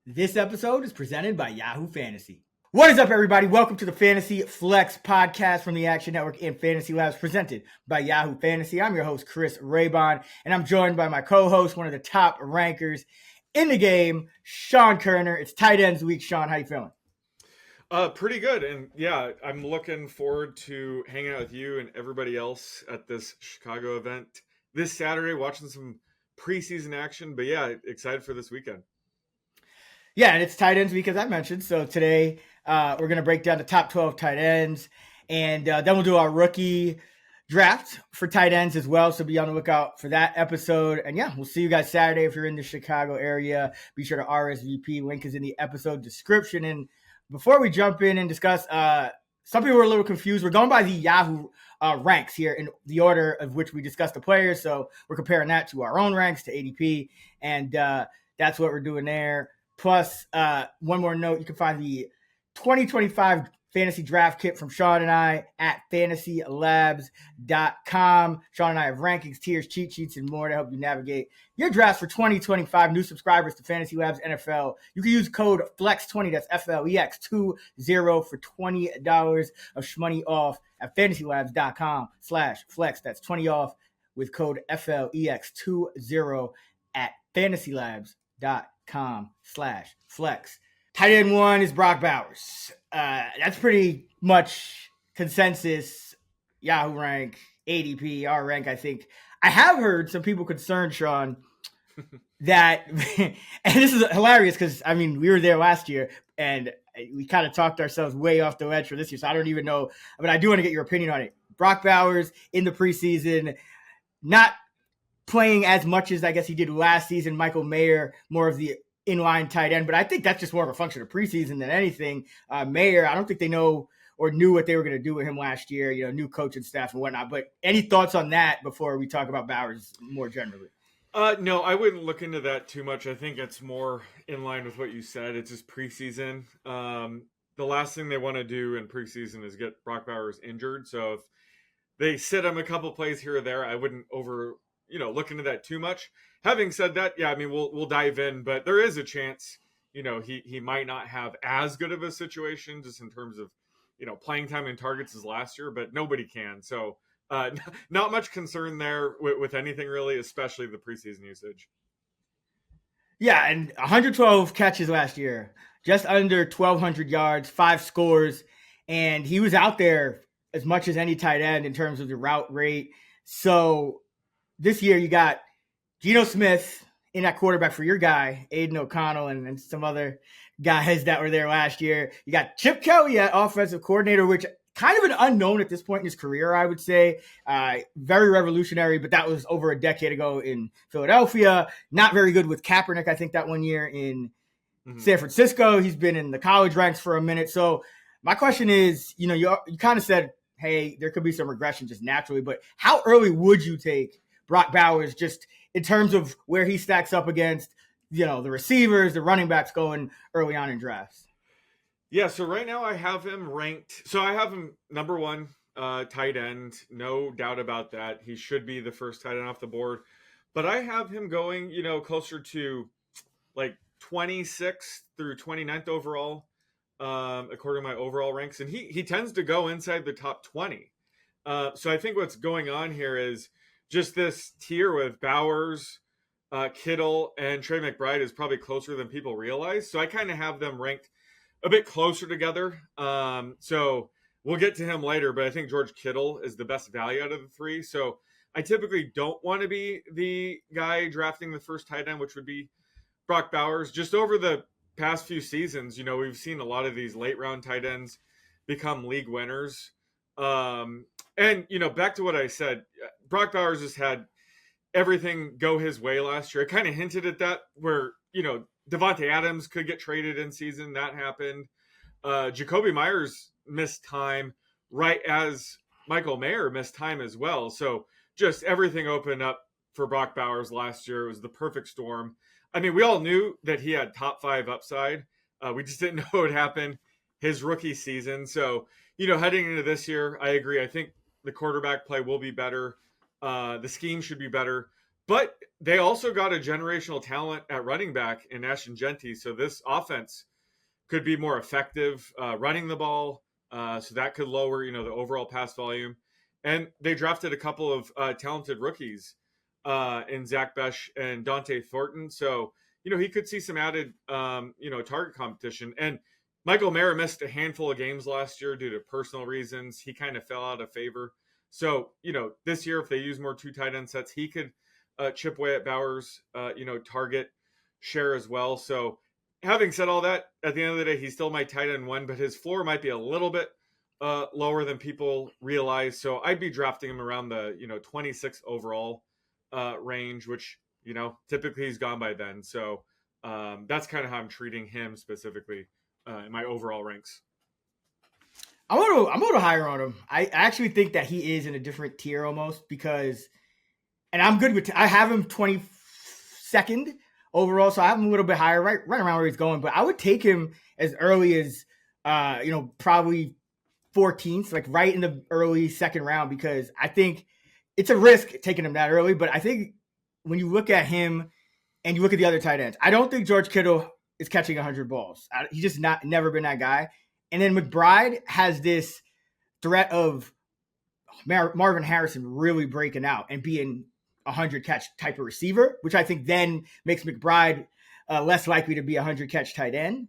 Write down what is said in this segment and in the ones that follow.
This episode is presented by Yahoo Fantasy. What is up, everybody? Welcome to the Fantasy Flex podcast from the Action Network and Fantasy Labs, presented by Yahoo Fantasy. I'm your host, Chris Raybon, and I'm joined by my co-host, one of the top rankers in the game, Sean Koerner. It's tight ends week. Sean, how you feeling? Pretty good. And yeah, I'm looking forward to hanging out with you and everybody else at this Chicago event this Saturday, watching some preseason action. But yeah, excited for this weekend. Yeah, and it's tight ends week, as I mentioned. So today we're going to break down the top 12 tight ends, and then we'll do our rookie draft for tight ends as well. So be on the lookout for that episode. And yeah, we'll see you guys Saturday if you're in the Chicago area. Be sure to RSVP. Link is in the episode description. And before we jump in and discuss, some people were a little confused. We're going by the Yahoo ranks here in the order of which we discussed the players. So we're comparing that to our own ranks, to ADP. And that's what we're doing there. Plus, one more note, you can find the 2025 fantasy draft kit from Sean and I at fantasylabs.com. Sean and I have rankings, tiers, cheat sheets, and more to help you navigate your drafts for 2025. New subscribers to Fantasy Labs NFL. You can use code FLEX20, that's FLEX20 for $20 of shmoney off at fantasylabs.com/flex. That's 20 off with code FLEX20 at fantasylabs.com/flex. Tight end one is Brock Bowers. That's pretty much consensus. Yahoo rank, ADP, our rank, I think. I have heard some people concerned, Sean, that, and this is hilarious because, I mean, we were there last year and we kind of talked ourselves way off the ledge for this year, so I don't even know, but I do want to get your opinion on it. Brock Bowers in the preseason, not playing as much as I guess he did last season. Michael Mayer, more of the inline tight end, but I think that's just more of a function of preseason than anything. Mayer, I don't think they know or knew what they were going to do with him last year, new coaching staff and whatnot. But any thoughts on that before we talk about Bowers more generally? No, I wouldn't look into that too much. I think it's more in line with what you said. It's just preseason. The last thing they want to do in preseason is get Brock Bowers injured. So if they sit him a couple plays here or there, I wouldn't look into that too much. Having said that, yeah, I mean, we'll dive in, but there is a chance, he might not have as good of a situation just in terms of, playing time and targets as last year, but nobody can. So not much concern there with anything really, especially the preseason usage. Yeah, and 112 catches last year, just under 1,200 yards, 5 scores, and he was out there as much as any tight end in terms of the route rate. So this year you got Geno Smith in that quarterback for your guy, Aiden O'Connell, and some other guys that were there last year. You got Chip Kelly at offensive coordinator, which kind of an unknown at this point in his career, I would say. Very revolutionary, but that was over a decade ago in Philadelphia. Not very good with Kaepernick, I think, that one year in San Francisco. He's been in the college ranks for a minute. So my question is, you kind of said, hey, there could be some regression just naturally, but how early would you take Brock Bowers just in terms of where he stacks up against, the receivers, the running backs going early on in drafts? Yeah, so right now I have him ranked. So I have him number one tight end, no doubt about that. He should be the first tight end off the board. But I have him going, closer to like 26th through 29th overall, according to my overall ranks. And he tends to go inside the top 20. So I think what's going on here is just this tier with Bowers, Kittle, and Trey McBride is probably closer than people realize. So I kind of have them ranked a bit closer together. So we'll get to him later, but I think George Kittle is the best value out of the three. So I typically don't want to be the guy drafting the first tight end, which would be Brock Bowers. Just over the past few seasons, we've seen a lot of these late round tight ends become league winners. And, back to what I said, Brock Bowers just had everything go his way last year. I kind of hinted at that where, Devontae Adams could get traded in season. That happened. Jacoby Myers missed time right as Michael Mayer missed time as well. So just everything opened up for Brock Bowers last year. It was the perfect storm. I mean, we all knew that he had top 5 upside. We just didn't know it would happen his rookie season. So, heading into this year, I agree. I think the quarterback play will be better. The scheme should be better. But they also got a generational talent at running back in Ashton Genty. So this offense could be more effective running the ball. So that could lower, the overall pass volume. And they drafted a couple of talented rookies in Zach Besh and Dante Thornton. So, he could see some added, target competition. And Michael Mayer missed a handful of games last year due to personal reasons. He kind of fell out of favor. So, this year, if they use more 2 tight end sets, he could chip away at Bowers, target share as well. So, having said all that, at the end of the day, he's still my tight end 1, but his floor might be a little bit lower than people realize. So I'd be drafting him around the 26 overall range, which typically he's gone by then. So that's kind of how I'm treating him specifically in my overall ranks. I'm a little higher on him. I actually think that he is in a different tier almost because, and I'm good with. I have him 22nd overall, so I have him a little bit higher, right around where he's going. But I would take him as early as, probably 14th, like right in the early second round, because I think it's a risk taking him that early. But I think when you look at him and you look at the other tight ends, I don't think George Kittle is catching 100 balls. He's just never been that guy. And then McBride has this threat of Marvin Harrison really breaking out and being 100 catch type of receiver, which I think then makes McBride less likely to be a 100 catch tight end.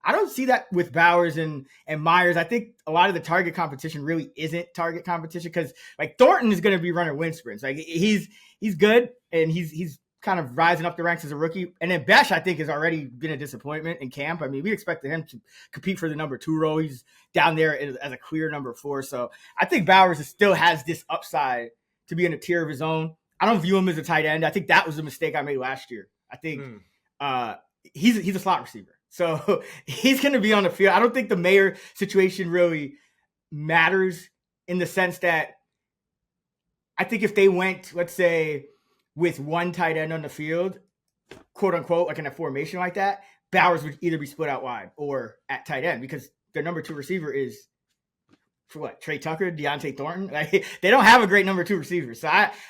I don't see that with Bowers and Myers. I think a lot of the target competition really isn't target competition because like Thornton is going to be running wind sprints. Like he's good and he's kind of rising up the ranks as a rookie. And then Besh, I think, has already been a disappointment in camp. I mean, we expected him to compete for the number 2 role. He's down there as a clear number 4. So I think Bowers still has this upside to be in a tier of his own. I don't view him as a tight end. I think that was a mistake I made last year. I think he's a slot receiver. So he's going to be on the field. I don't think the Mayer situation really matters in the sense that I think if they went, let's say, with 1 tight end on the field, quote unquote, like in a formation like that, Bowers would either be split out wide or at tight end because their number 2 receiver is for what? Trey Tucker, Deontay Thornton. Like, they don't have a great number 2 receiver. So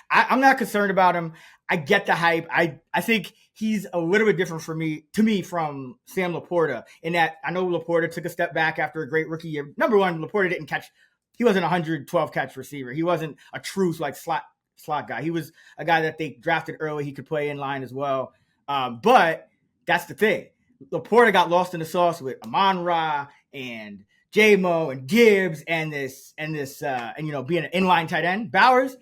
I'm not concerned about him. I get the hype. I think he's a little bit different to me from Sam LaPorta in that I know LaPorta took a step back after a great rookie year. Number one, LaPorta didn't catch. He wasn't a 112 catch receiver. He wasn't a true like slot guy. He was a guy that they drafted early. He could play in line as well. But that's the thing. LaPorta got lost in the sauce with Amon-Ra and J-Mo and Gibbs and this being an inline tight end. Bowers,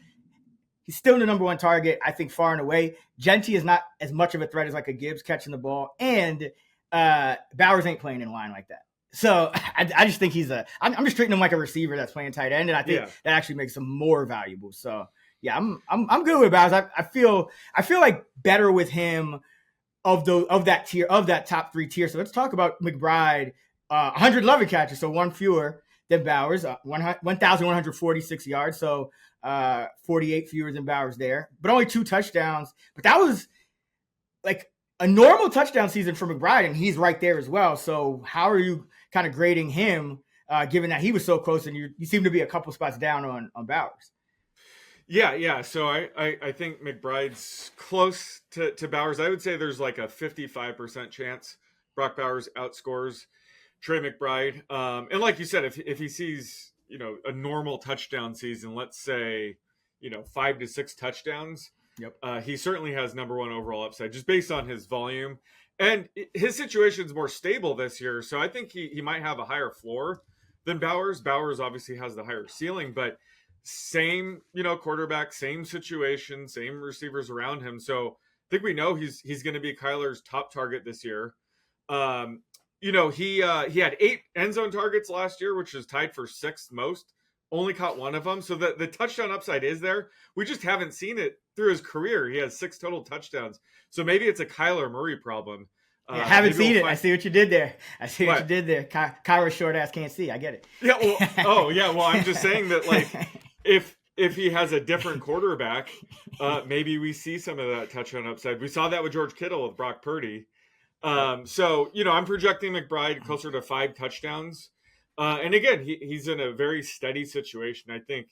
he's still the number 1 target, I think, far and away. Genty is not as much of a threat as like a Gibbs catching the ball, and Bowers ain't playing in line like that. So I just think I'm just treating him like a receiver that's playing tight end, and I think that actually makes him more valuable. So yeah, I'm good with Bowers. I feel like better with him of that top 3 tier. So let's talk about McBride. 111 catches, so 1 fewer than Bowers, 1,146 yards, so 48 fewer than Bowers there, but only 2 touchdowns. But that was like a normal touchdown season for McBride, and he's right there as well. So how are you kind of grading him, given that he was so close and you seem to be a couple spots down on Bowers? Yeah. So I think McBride's close to Bowers. I would say there's like a 55% chance Brock Bowers outscores Trey McBride. And like you said, if he sees, a normal touchdown season, let's say, 5 to 6 touchdowns, he certainly has number 1 overall upside just based on his volume. And his situation is more stable this year. So I think he might have a higher floor than Bowers. Bowers obviously has the higher ceiling, but same, quarterback, same situation, same receivers around him. So I think we know he's going to be Kyler's top target this year. He had 8 end zone targets last year, which is tied for 6th most. Only caught 1 of them. So the touchdown upside is there. We just haven't seen it through his career. He has 6 total touchdowns. So maybe it's a Kyler Murray problem. I haven't seen it. I see what you did there. Kyler's short ass can't see. I get it. Yeah. Well, Well, I'm just saying that, like, if he has a different quarterback, maybe we see some of that touchdown upside. We saw that with George Kittle with Brock Purdy. So, I'm projecting McBride closer to 5 touchdowns. And again, he's in a very steady situation. I think,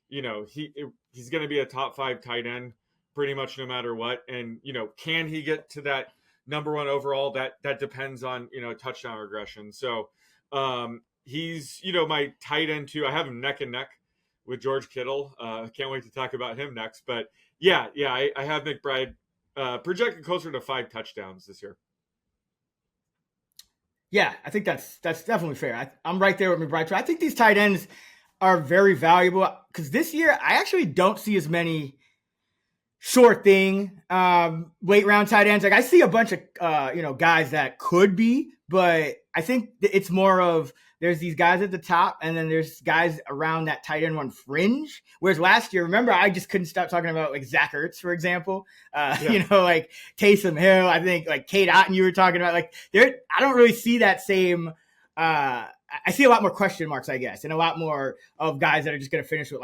he's going to be a top 5 tight end pretty much no matter what. And, can he get to that number one overall? That depends on, touchdown regression. So he's, my tight end too. I have him neck and neck with George Kittle. Can't wait to talk about him next. But I have McBride projected closer to 5 touchdowns this year. Yeah, I think that's definitely fair. I'm right there with McBride too. I think these tight ends are very valuable because this year I actually don't see as many sure thing late round tight ends. Like I see a bunch of guys that could be, but I think it's more of there's these guys at the top and then there's guys around that tight end one fringe. Whereas last year, remember, I just couldn't stop talking about like Zach Ertz, for example. Like Taysom Hill. I think like Kate Otten you were talking about. Like I don't really see that same. I see a lot more question marks, I guess, and a lot more of guys that are just going to finish with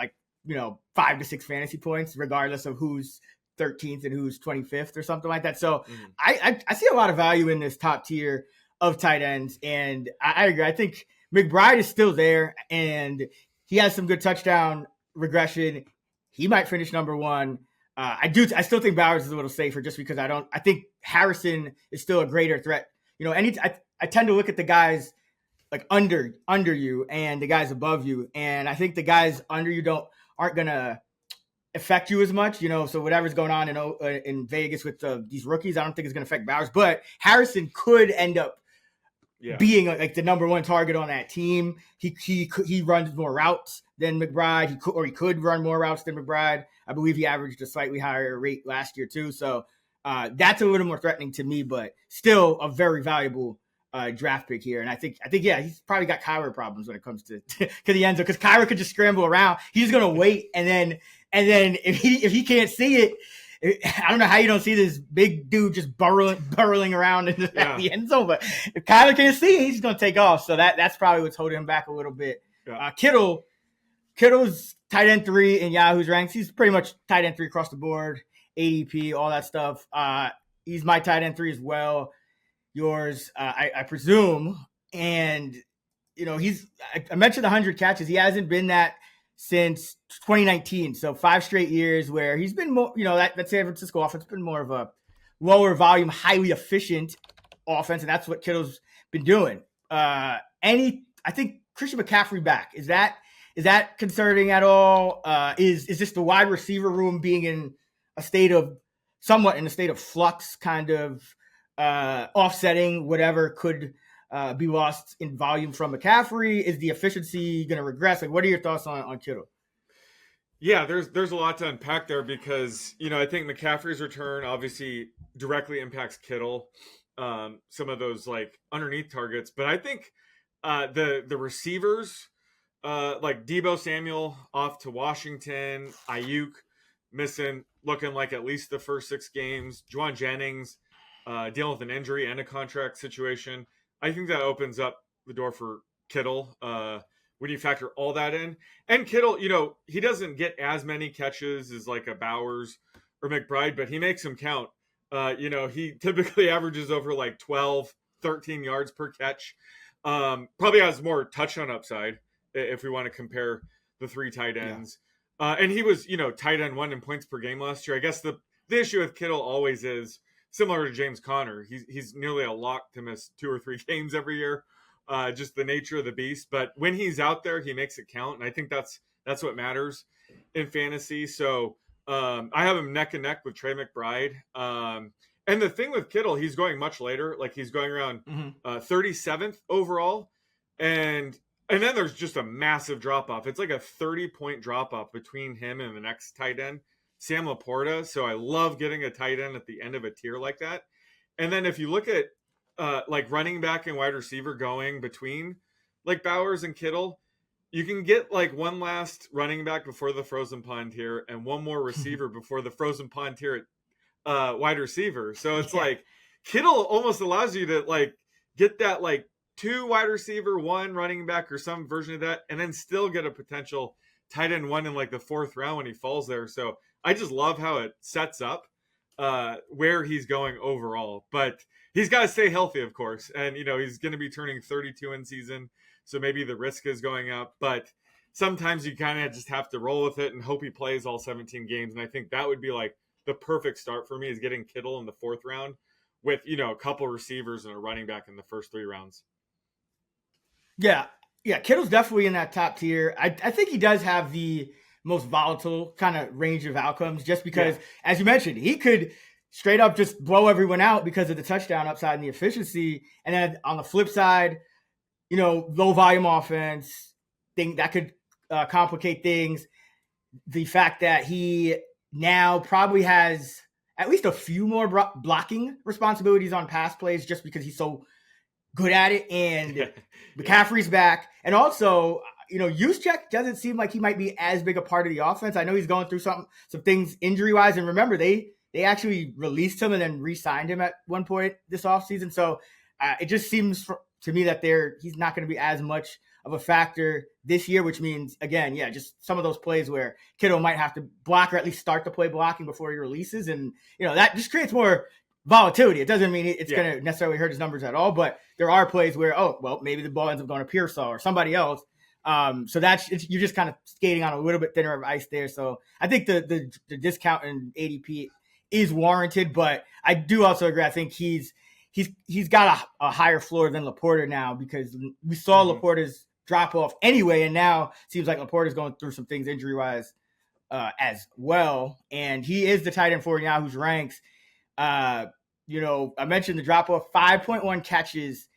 5 to 6 fantasy points, regardless of who's 13th and who's 25th or something like that. So I see a lot of value in this top tier of tight ends, and I agree. I think McBride is still there, and he has some good touchdown regression. He might finish number one. I still think Bowers is a little safer just because I think Harrison is still a greater threat. I tend to look at the guys like under you and the guys above you, and I think the guys under you aren't gonna affect you as much, so whatever's going on in Vegas with these rookies, I don't think it's going to affect Bowers, but Harrison could end up being like the number one target on that team. He runs more routes than McBride. He could run more routes than McBride. I believe he averaged a slightly higher rate last year too. So that's a little more threatening to me, but still a very valuable draft pick here. And I think he's probably got Kyler problems when it comes to the end zone because Kyler could just scramble around. He's going to wait and then if he can't see it, I don't know how you don't see this big dude just burrowing around in the end zone. But if Kyler can't see it, he's going to take off. So that's probably what's holding him back a little bit. Yeah. Kittle's tight end 3 in Yahoo's ranks. He's pretty much tight end 3 across the board, ADP, all that stuff. He's my tight end 3 as well. Yours, I presume. And, I mentioned 100 catches. He hasn't been that since 2019. So 5 straight years where he's been more, that San Francisco offense has been more of a lower volume, highly efficient offense. And that's what Kittle's been doing. I think Christian McCaffrey back. Is that concerning at all? Is this the wide receiver room being in a state of flux, kind of offsetting whatever could be lost in volume from McCaffrey? Is the efficiency going to regress? Like, what are your thoughts on Kittle? Yeah, there's a lot to unpack there because, I think McCaffrey's return obviously directly impacts Kittle, some of those like underneath targets. But I think the receivers, like Deebo Samuel off to Washington, Ayuk looking like at least the first 6 games, Juwan Jennings dealing with an injury and a contract situation. I think that opens up the door for Kittle when you factor all that in. And Kittle, he doesn't get as many catches as like a Bowers or McBride, but he makes them count. He typically averages over like 12, 13 yards per catch. Probably has more touchdown upside if we want to compare the 3 tight ends. Yeah. And he was, tight end 1 in points per game last year. I guess the issue with Kittle always is similar to James Conner. He's nearly a lock to miss 2 or 3 games every year. Just the nature of the beast. But when he's out there, he makes it count. And I think that's what matters in fantasy. So I have him neck and neck with Trey McBride. And the thing with Kittle, he's going much later. Like he's going around 37th overall. And then there's just a massive drop-off. It's like a 30-point drop-off between him and the next tight end, Sam LaPorta. So I love getting a tight end at the end of a tier like that. And then if you look at like running back and wide receiver going between like Bowers and Kittle, you can get like one last running back before the frozen pond tier and one more receiver before the frozen pond tier at wide receiver. So it's like Kittle almost allows you to like get that like 2 wide receiver, 1 running back or some version of that, and then still get a potential tight end 1 in like the 4th round when he falls there. So I just love how it sets up where he's going overall. But he's got to stay healthy, of course. And, he's going to be turning 32 in season. So maybe the risk is going up. But sometimes you kind of just have to roll with it and hope he plays all 17 games. And I think that would be like the perfect start for me is getting Kittle in the 4th round with, a couple receivers and a running back in the first 3 rounds. Yeah. Yeah. Kittle's definitely in that top tier. I think he does have the most volatile kind of range of outcomes just because, as you mentioned, he could straight up just blow everyone out because of the touchdown upside and the efficiency. And then on the flip side, low volume offense, thing that could complicate things. The fact that he now probably has at least a few more blocking responsibilities on pass plays just because he's so good at it. And McCaffrey's back. And also, Juszczyk doesn't seem like he might be as big a part of the offense. I know he's going through some things injury-wise. And remember, they actually released him and then re-signed him at one point this offseason. So it just seems to me that he's not going to be as much of a factor this year, which means, again, just some of those plays where Kittle might have to block or at least start the play blocking before he releases. And, that just creates more volatility. It doesn't mean it's going to necessarily hurt his numbers at all, but there are plays where, maybe the ball ends up going to Pearsall or somebody else. So you're just kind of skating on a little bit thinner of ice there. So I think the discount in ADP is warranted, but I do also agree. I think he's got a higher floor than LaPorta now because we saw LaPorta's drop off anyway, and now seems like LaPorta's going through some things injury wise as well. And he is the tight end for Yahoo's ranks. I mentioned the drop off, 5.1 catches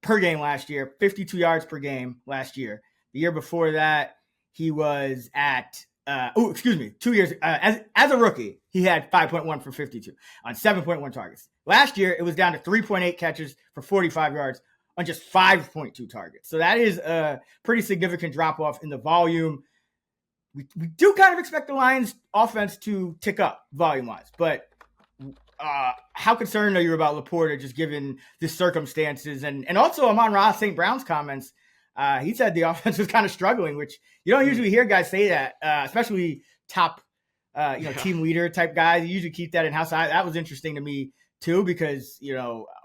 per game last year, 52 yards per game last year. The year before that, he was at 2 years as a rookie, he had 5.1 for 52 on 7.1 targets. Last year, it was down to 3.8 catches for 45 yards on just 5.2 targets. So that is a pretty significant drop off in the volume. We do kind of expect the Lions offense to tick up volume wise, but how concerned are you about LaPorta just given the circumstances? And also Amon-Ra St. Brown's comments, he said the offense was kind of struggling, which you don't usually hear guys say that, especially top team leader type guys. You usually keep that in-house. That was interesting to me too, because,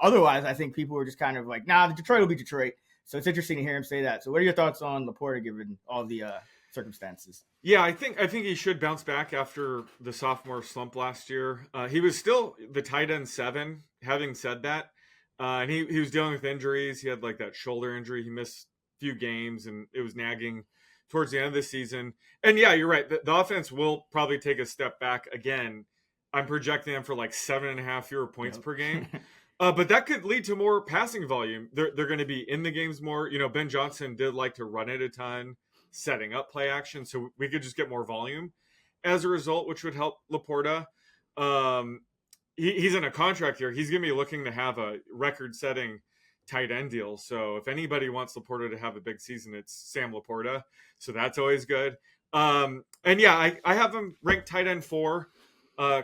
otherwise I think people were just kind of like, nah, the Detroit will be Detroit. So it's interesting to hear him say that. So what are your thoughts on LaPorta given all the circumstances? Yeah, I think he should bounce back after the sophomore slump last year. He was still the tight end 7. Having said that, and he was dealing with injuries. He had like that shoulder injury. He missed a few games, and it was nagging towards the end of the season. And yeah, you're right. The offense will probably take a step back again. I'm projecting them for like 7.5 fewer points per game. But that could lead to more passing volume. They're going to be in the games more. Ben Johnson did like to run it a ton, setting up play action, so we could just get more volume as a result, which would help LaPorta. He's in a contract here. He's going to be looking to have a record-setting tight end deal. So if anybody wants LaPorta to have a big season, it's Sam LaPorta. So that's always good. And yeah, I have him ranked tight end 4,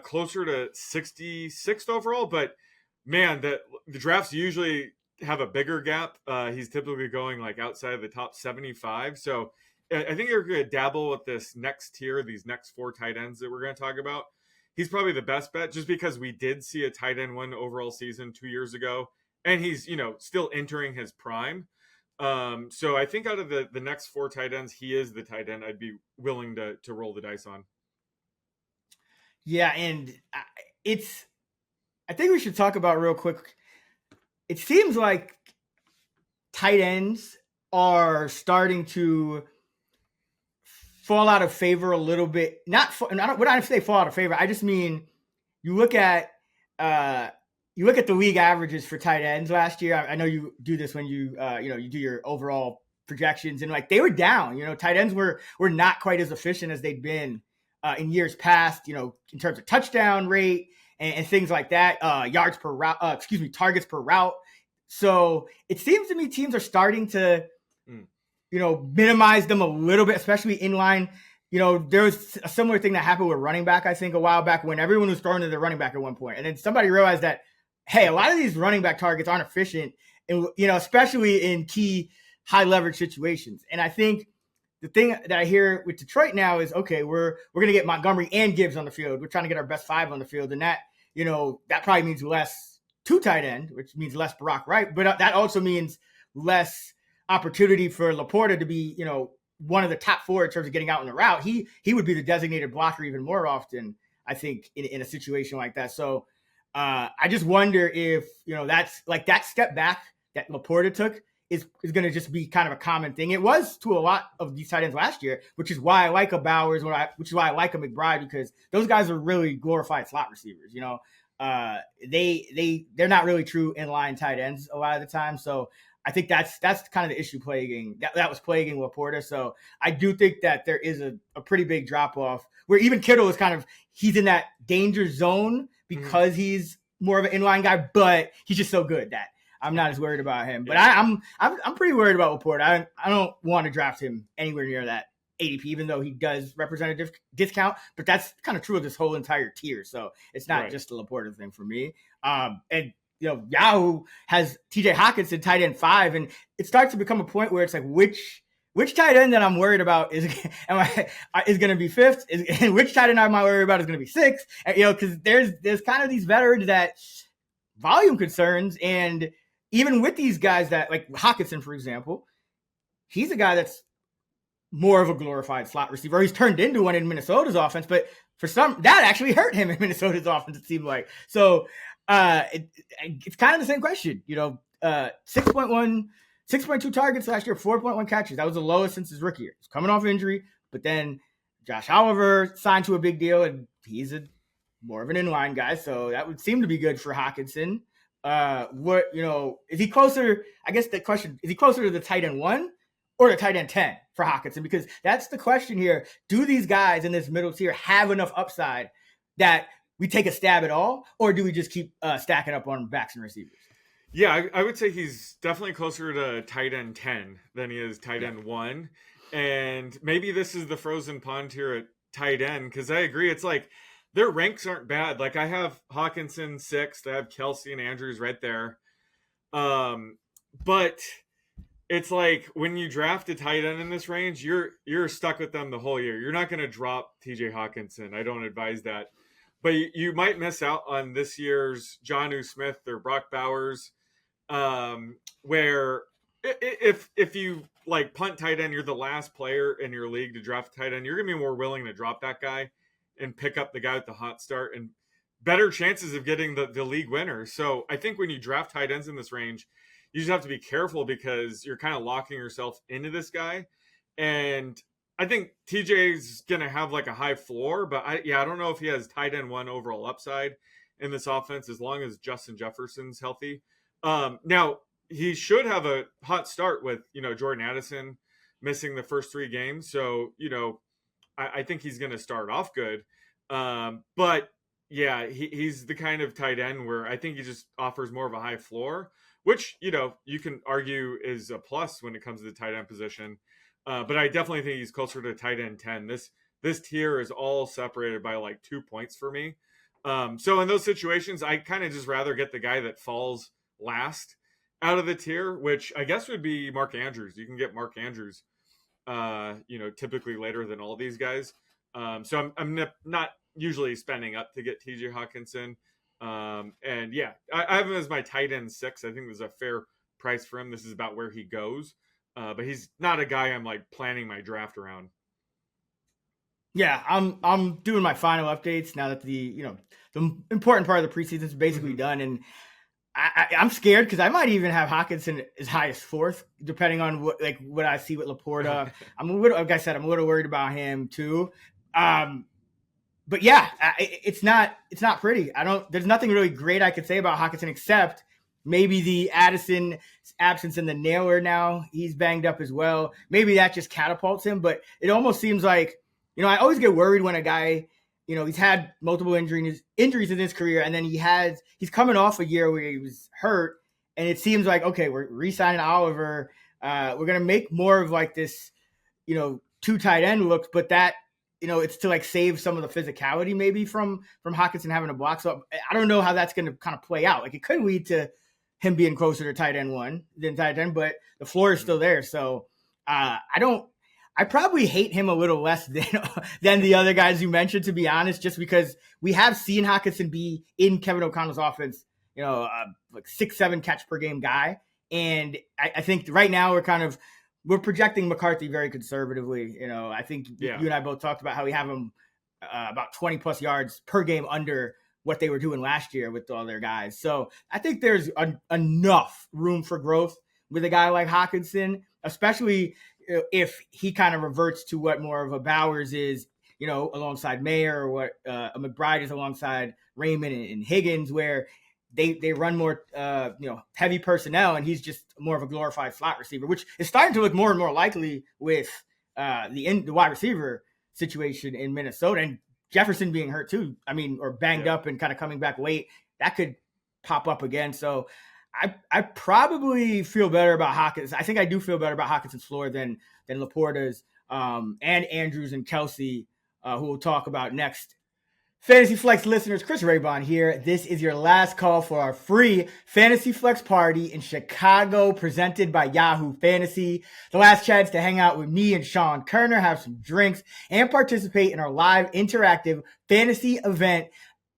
closer to 66th overall. But man, the drafts usually have a bigger gap. He's typically going like outside of the top 75. So I think you're going to dabble with this next tier, these next 4 tight ends that we're going to talk about. He's probably the best bet just because we did see a tight end 1 overall season 2 years ago. And he's, still entering his prime. So I think out of the next 4 tight ends, he is the tight end I'd be willing to roll the dice on. Yeah, and I think we should talk about real quick. It seems like tight ends are starting to fall out of favor a little bit. When I say fall out of favor, I just mean you look at the league averages for tight ends last year. I know you do this when you do your overall projections, and like they were down. Tight ends were not quite as efficient as they'd been in years past. In terms of touchdown rate and things like that, yards per route. Targets per route. So it seems to me teams are starting to, minimize them a little bit, especially in line. There was a similar thing that happened with running back, I think, a while back when everyone was throwing to the running back at one point, and then somebody realized that, hey, a lot of these running back targets aren't efficient, and especially in key high leverage situations. And I think the thing that I hear with Detroit now is, okay, we're going to get Montgomery and Gibbs on the field. We're trying to get our best 5 on the field, and that that probably means less 2 tight end, which means less Brock Wright, but that also means less opportunity for LaPorta to be one of the top 4 in terms of getting out in the route. He would be the designated blocker even more often. I think, in a situation like that. So I just wonder if, that's like that step back that LaPorta took is going to just be kind of a common thing. It was to a lot of these tight ends last year, which is why I like a Bowers, which is why I like a McBride, because those guys are really glorified slot receivers. They're not really true inline tight ends a lot of the time. So I think that's kind of the issue that was plaguing LaPorta. So I do think that there is a pretty big drop off where even Kittle is he's in that danger zone because he's more of an inline guy, but he's just so good that I'm not as worried about him. But I'm pretty worried about LaPorta. I don't want to draft him anywhere near that ADP, even though he does represent a discount. But that's kind of true of this whole entire tier. So it's not just the LaPorta thing for me. And Yahoo has TJ Hockenson tight end 5, and it starts to become a point where it's like which tight end that I'm worried about is going to be 5th, and which tight end am I worried about is going to be 6th? Because there's kind of these veterans that volume concerns, and even with these guys that like Hockenson, for example, he's a guy that's more of a glorified slot receiver. He's turned into one in Minnesota's offense, but for some that actually hurt him in Minnesota's offense, it seemed like. So it's kind of the same question, 6.2 targets last year, 4.1 catches. That was the lowest since his rookie year. He's coming off injury, but then Josh Oliver signed to a big deal, and he's more of an inline guy, so that would seem to be good for Hockenson. Is he closer? I guess the question is he closer to the tight end 1 or the tight end 10 for Hockenson? Because that's the question here. Do these guys in this middle tier have enough upside that we take a stab at all, or do we just keep stacking up on backs and receivers? Yeah, I would say he's definitely closer to tight end 10 than he is tight end 1. And maybe this is the frozen pond here at tight end, because I agree. It's like their ranks aren't bad. Like I have Hockenson 6th, I have Kelce and Andrews right there. But it's like when you draft a tight end in this range, you're stuck with them the whole year. You're not going to drop TJ Hockenson. I don't advise that. But you might miss out on this year's Jonnu Smith or Brock Bowers, where if you like punt tight end, you're the last player in your league to draft a tight end, you're going to be more willing to drop that guy and pick up the guy with the hot start and better chances of getting the league winner. So I think when you draft tight ends in this range, you just have to be careful because you're kind of locking yourself into this guy. And I think TJ's going to have like a high floor, but I don't know if he has tight end 1 overall upside in this offense as long as Justin Jefferson's healthy. Now, he should have a hot start with, Jordan Addison missing the first 3 games. So, I think he's going to start off good. But yeah, he's the kind of tight end where I think he just offers more of a high floor, which, you can argue is a plus when it comes to the tight end position. But I definitely think he's closer to tight end 10. This tier is all separated by like 2 points for me. So in those situations, I kind of just rather get the guy that falls last out of the tier, which I guess would be Mark Andrews. You can get Mark Andrews, typically later than all these guys. So I'm not usually spending up to get TJ Hockenson. And yeah, I have him as my tight end 6. I think there's a fair price for him. This is about where he goes. But he's not a guy I'm like planning my draft around. Yeah, I'm doing my final updates now that the important part of the preseason is basically done, and I'm scared because I might even have Hockenson as high as 4th, depending on what I see with LaPorta. Like I said, I'm a little worried about him too. But yeah, it's not pretty. There's nothing really great I could say about Hockenson except maybe the Addison absence in the nailer now. He's banged up as well. Maybe that just catapults him, but it almost seems like, I always get worried when a guy, he's had multiple injuries in his career, and then he's coming off a year where he was hurt, and it seems like, okay, we're re-signing Oliver. We're going to make more of like this, 2 tight end looks, but that, it's to like save some of the physicality maybe from Hockenson having a block. So I don't know how that's going to kind of play out. Like it could lead to him being closer to tight end 1 than tight end, but the floor is still there. So I probably hate him a little less than the other guys you mentioned, to be honest, just because we have seen Hockenson be in Kevin O'Connell's offense, like 6-7 catch per game guy. And I think right now we're projecting McCarthy very conservatively. I think you and I both talked about how we have him about 20 plus yards per game under what they were doing last year with all their guys. So I think there's enough room for growth with a guy like Hockenson, especially if he kind of reverts to what more of a Bowers is, alongside Mayer, or what a McBride is alongside Raymond and Higgins, where they run more, heavy personnel, and he's just more of a glorified slot receiver, which is starting to look more and more likely with the wide receiver situation in Minnesota, and Jefferson being hurt too. Or banged up and kind of coming back late. That could pop up again. So I probably feel better about Hawkins. I think I do feel better about Hawkinson's floor than LaPorta's, and Andrews and Kelce, who we'll talk about next. Fantasy Flex listeners, Chris Raybon here. This is your last call for our free Fantasy Flex party in Chicago, presented by Yahoo Fantasy. The last chance to hang out with me and Sean Koerner, have some drinks, and participate in our live interactive fantasy event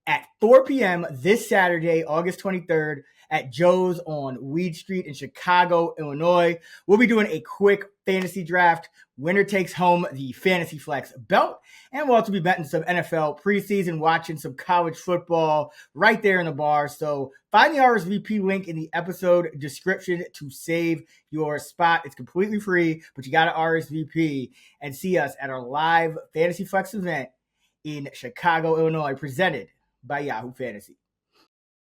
at 4 p.m. this Saturday, August 23rd, at Joe's on Weed Street in Chicago, Illinois. We'll be doing a quick fantasy draft. Winner takes home the Fantasy Flex belt. And we'll also be betting some NFL preseason, watching some college football right there in the bar. So find the RSVP link in the episode description to save your spot. It's completely free, but you got to RSVP and see us at our live Fantasy Flex event in Chicago, Illinois, presented by Yahoo Fantasy.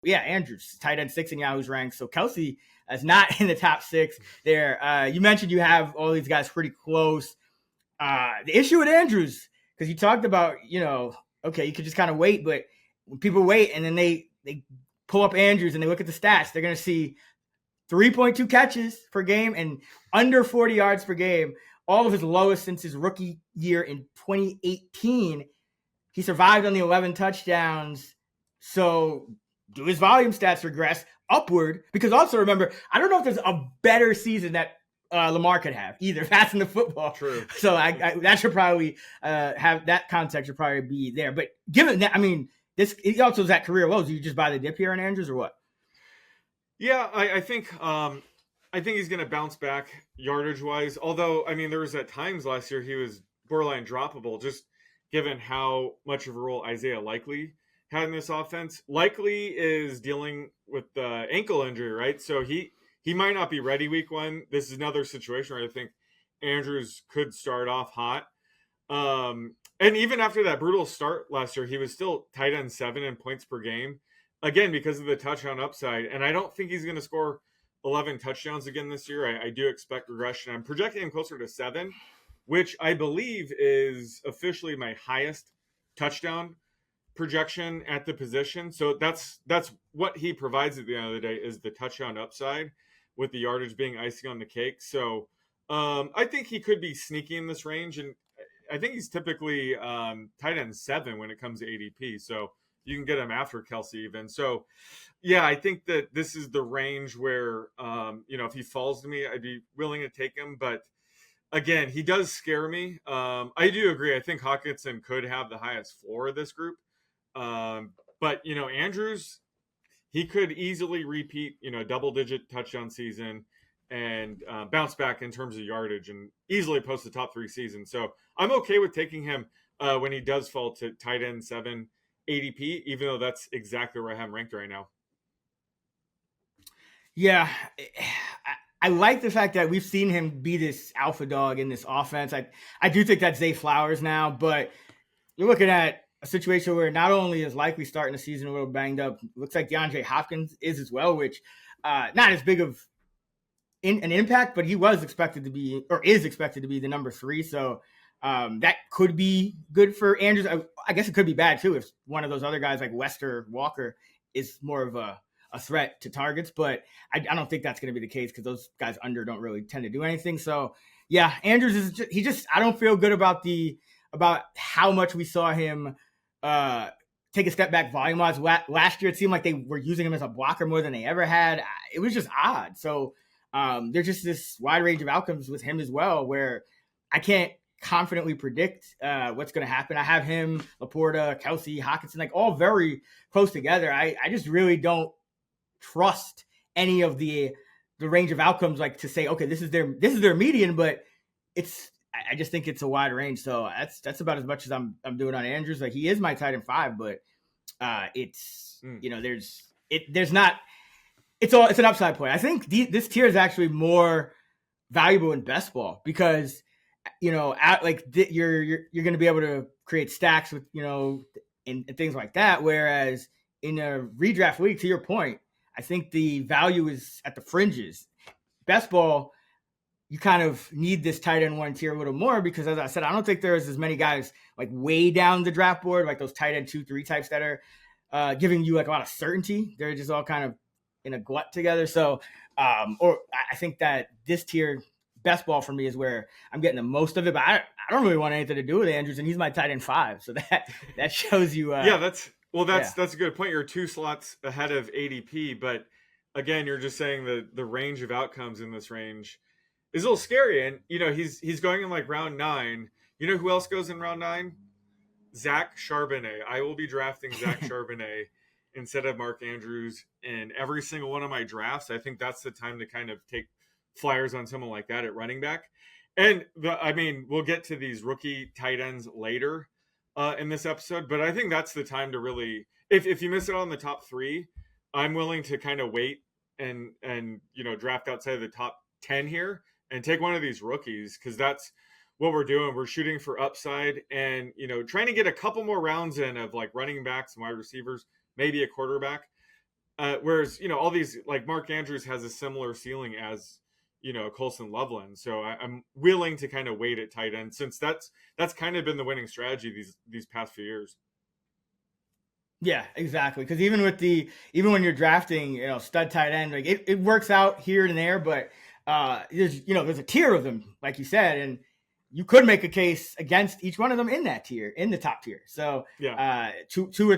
Yeah, Andrews, tight end 6 in Yahoo's ranks. So Kelce is not in the top 6 there. You mentioned you have all these guys pretty close. The issue with Andrews, because you talked about, okay, you could just kind of wait, but when people wait and then they pull up Andrews and they look at the stats, they're going to see 3.2 catches per game and under 40 yards per game, all of his lowest since his rookie year in 2018. He survived on the 11 touchdowns. So do his volume stats regress upward? Because also remember, I don't know if there's a better season that Lamar could have either, passing the football. True. So I that should probably have that context should probably be there. But given that, this it also is that career lows. Do you just buy the dip here on Andrews or what? Yeah, I think he's going to bounce back yardage wise. Although there was at times last year he was borderline droppable, just given how much of a role Isaiah Likely had in this offense. Likely is dealing with the ankle injury, right? So he might not be ready week 1. This is another situation where I think Andrews could start off hot. And even after that brutal start last year, he was still tight end 7 in points per game. Again, because of the touchdown upside. And I don't think he's going to score 11 touchdowns again this year. I do expect regression. I'm projecting him closer to 7, which I believe is officially my highest touchdown projection at the position. So that's what he provides at the end of the day, is the touchdown upside, with the yardage being icing on the cake. So I think he could be sneaky in this range, and I think he's typically tight end 7 when it comes to ADP. So you can get him after Kelce even. So yeah, I think that this is the range where if he falls to me, I'd be willing to take him. But again, he does scare me. I do agree. I think Hockenson could have the highest floor of this group. But Andrews, he could easily repeat, double-digit touchdown season and bounce back in terms of yardage and easily post the top 3 seasons. So I'm okay with taking him when he does fall to tight end 7 ADP, even though that's exactly where I have him ranked right now. Yeah, I like the fact that we've seen him be this alpha dog in this offense. I do think that's Zay Flowers now, but you're looking at a situation where not only is Likely starting the season a little banged up, looks like DeAndre Hopkins is as well, which not as big of an impact, but he was expected to be, or is expected to be, the number 3. So that could be good for Andrews. I guess it could be bad too if one of those other guys like Lester Walker is more of a threat to targets, but I don't think that's going to be the case because those guys under don't really tend to do anything. So yeah, Andrews is I don't feel good about how much we saw him take a step back volume wise. Last year, it seemed like they were using him as a blocker more than they ever had. It was just odd. So there's just this wide range of outcomes with him as well, where I can't confidently predict what's going to happen. I have him, LaPorta, Kelce, Hockenson, like all very close together. I just really don't trust any of the range of outcomes, like to say, okay, this is their median, but I just think it's a wide range. So that's about as much as I'm doing on Andrews. Like, he is my tight end 5, but it's there's not. It's an upside play. I think this tier is actually more valuable in best ball because you're going to be able to create stacks with and things like that. Whereas in a redraft league, to your point, I think the value is at the fringes. Best ball, you kind of need this tight end 1 tier a little more because, as I said, I don't think there's as many guys like way down the draft board, like those tight end 2-3 types that are giving you like a lot of certainty. They're just all kind of in a glut together. So, or I think that this tier, best ball for me, is where I'm getting the most of it. But I don't really want anything to do with Andrews, and he's my tight end 5. So that shows you. That's a good point. You're 2 slots ahead of ADP, but again, you're just saying the range of outcomes in this range is a little scary. And he's going in like round 9. You know who else goes in round 9? Zach Charbonnet. I will be drafting Zach Charbonnet instead of Mark Andrews in every single one of my drafts. I think that's the time to kind of take flyers on someone like that at running back. And we'll get to these rookie tight ends later in this episode, but I think that's the time to really, if you miss it on the top 3, I'm willing to kind of wait and draft outside of the top 10 here and take one of these rookies, because that's what we're doing. We're shooting for upside and trying to get a couple more rounds in of like running backs and wide receivers, maybe a quarterback. Whereas all these, like Mark Andrews has a similar ceiling as Colston Loveland. So I'm willing to kind of wait at tight end, since that's kind of been the winning strategy these past few years. Yeah, exactly. Because even when you're drafting, stud tight end, like it works out here and there, but there's a tier of them, like you said, and you could make a case against each one of them in that tier, in the top tier. So two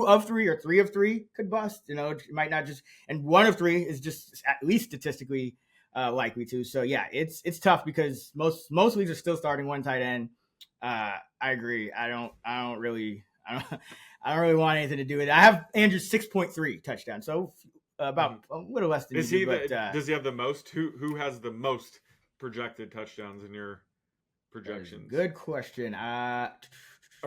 of three could bust. It might not just, and 1 of 3 is just at least statistically likely to. So yeah, it's tough because most leagues are still starting 1 tight end. I agree. I don't really want anything to do with it. I have Andrews 6.3 touchdowns, so about a little less than does you he. Do, but, does he have the most? Who has the most projected touchdowns in your projections? Good question. Are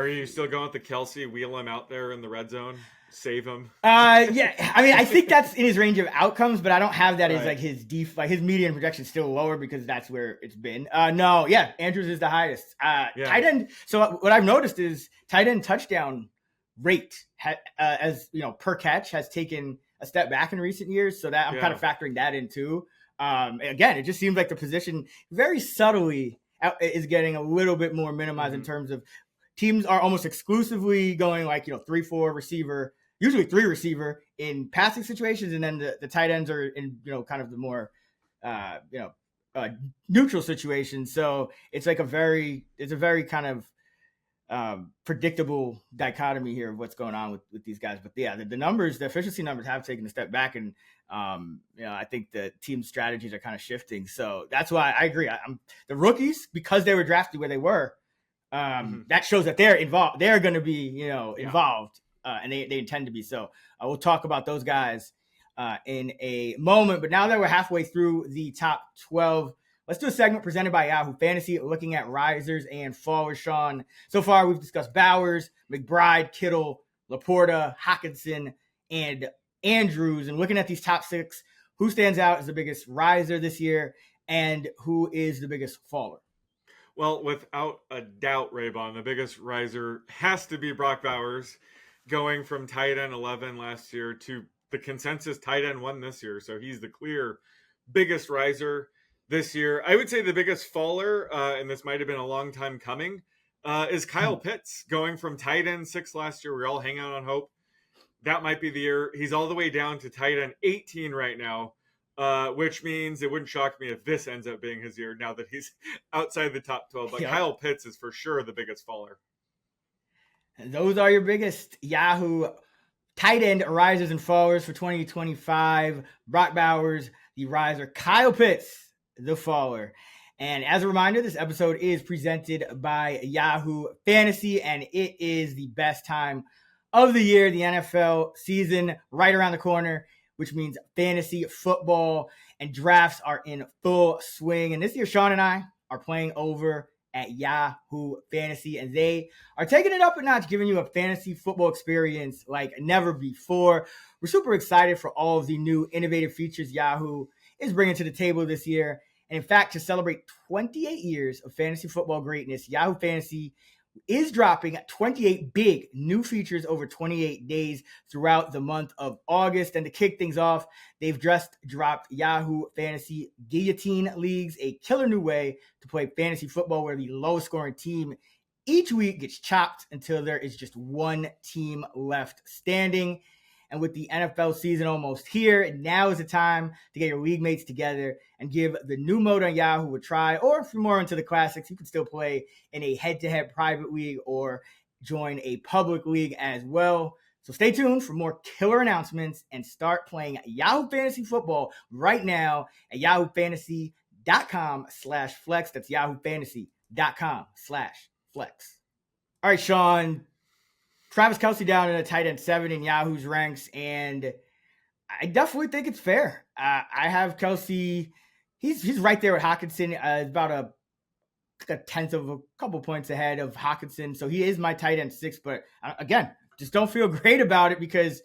you still going with the Kelce? Wheel him out there in the red zone, save him. Yeah. I think that's in his range of outcomes, but I don't have that as like his his median projection is still lower because that's where it's been. No, yeah, Andrews is the highest. Tight end. So what I've noticed is tight end touchdown rate as per catch has taken a step back in recent years. So that I'm kind of factoring that in too. Again, it just seems like the position very subtly is getting a little bit more minimized in terms of teams are almost exclusively going like 3-4 receiver, usually 3 receiver in passing situations, and then the tight ends are in kind of the more neutral situations. So it's like a very kind of predictable dichotomy here of what's going on with these guys. But yeah, the numbers, the efficiency numbers have taken a step back, and I think the team strategies are kind of shifting. So that's why I agree. The rookies, because they were drafted where they were, that shows that they're involved. They're going to be involved, and they intend to be. So we'll talk about those guys in a moment. But now that we're halfway through the top 12, let's do a segment presented by Yahoo Fantasy, looking at risers and fallers. Sean, so far we've discussed Bowers, McBride, Kittle, LaPorta, Hockenson, and Andrews. And looking at these top 6, who stands out as the biggest riser this year, and who is the biggest faller? Well, without a doubt, Raybon, the biggest riser has to be Brock Bowers, going from tight end 11 last year to the consensus tight end 1 this year. So he's the clear biggest riser this year. I would say the biggest faller, and this might have been a long time coming, is Kyle Pitts, going from tight end 6 last year. We're all hanging out on hope that might be the year. He's all the way down to tight end 18 right now, which means it wouldn't shock me if this ends up being his year now that he's outside the top 12. But Kyle Pitts is for sure the biggest faller. And those are your biggest Yahoo tight end risers and fallers for 2025. Brock Bowers, the riser. Kyle Pitts, the faller. And as a reminder, this episode is presented by Yahoo Fantasy, and it is the best time of the year. The NFL season right around the corner, which means fantasy football and drafts are in full swing. And this year, Sean and I are playing over at Yahoo Fantasy, and they are taking it up a notch, giving you a fantasy football experience like never before. We're super excited for all of the new innovative features Yahoo is bringing to the table this year. And in fact, to celebrate 28 years of fantasy football greatness, Yahoo Fantasy is dropping 28 big new features over 28 days throughout the month of August. And to kick things off, they've just dropped Yahoo Fantasy Guillotine Leagues, a killer new way to play fantasy football where the lowest scoring team each week gets chopped until there is just one team left standing. And with the NFL season almost here, now is the time to get your league mates together and give the new mode on Yahoo a try. Or if you're more into the classics, you can still play in a head-to-head private league or join a public league as well. So stay tuned for more killer announcements and start playing Yahoo Fantasy Football right now at yahoofantasy.com/flex. That's yahoofantasy.com/flex. All right, Sean. Travis Kelce down in a tight end 7 in Yahoo's ranks, and I definitely think it's fair. I have Kelce. He's right there with Hockenson. About a tenth of a couple points ahead of Hockenson, so he is my tight end 6. But again, just don't feel great about it because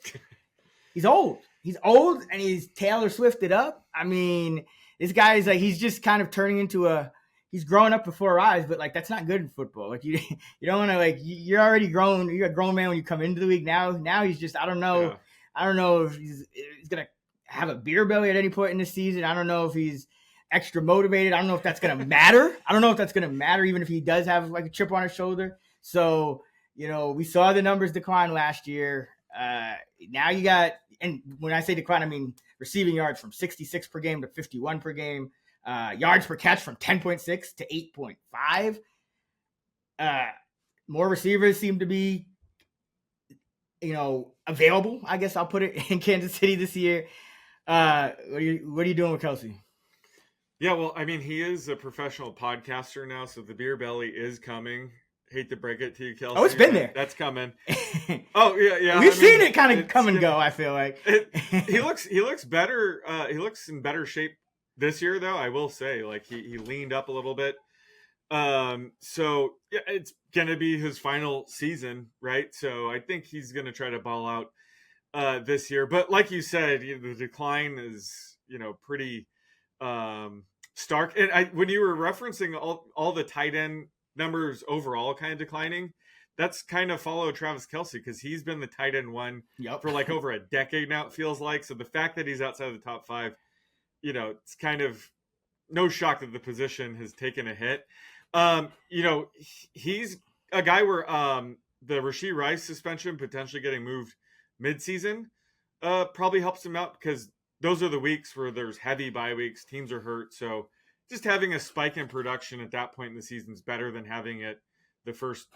he's old. He's old, and he's Taylor Swifted up. I mean, this guy is like he's just kind of turning into he's growing up before our eyes, but like that's not good in football. Like you don't want to you're already grown. You're a grown man when you come into the league. Now he's just I don't know. Yeah. I don't know if he's gonna have a beer belly at any point in the season. I don't know if he's extra motivated. I don't know if that's gonna matter. I don't know if that's gonna matter even if he does have like a chip on his shoulder. So we saw the numbers decline last year. Now you got, and when I say decline, I mean receiving yards from 66 per game to 51 per game. Yards per catch from 10.6 to 8.5. More receivers seem to be, available. I guess I'll put it in Kansas City this year. What are you doing with Kelce? Yeah, well, I mean, he is a professional podcaster now, so the beer belly is coming. Hate to break it to you, Kelce. Oh, it's been there. That's coming. Oh, yeah. We've seen it kind of come and go, I feel like. He looks better. He looks in better shape this year, though, I will say, like he leaned up a little bit. So yeah, it's gonna be his final season, right? So I think he's gonna try to ball out this year. But like you said, the decline is pretty stark. And when you were referencing all the tight end numbers overall kind of declining, that's kind of followed Travis Kelce because he's been the tight end one for like over a decade now. It feels like. So the fact that he's outside of the top 5. It's kind of no shock that the position has taken a hit. He's a guy where the Rashee Rice suspension potentially getting moved midseason probably helps him out because those are the weeks where there's heavy bye weeks, teams are hurt. So just having a spike in production at that point in the season is better than having it the first,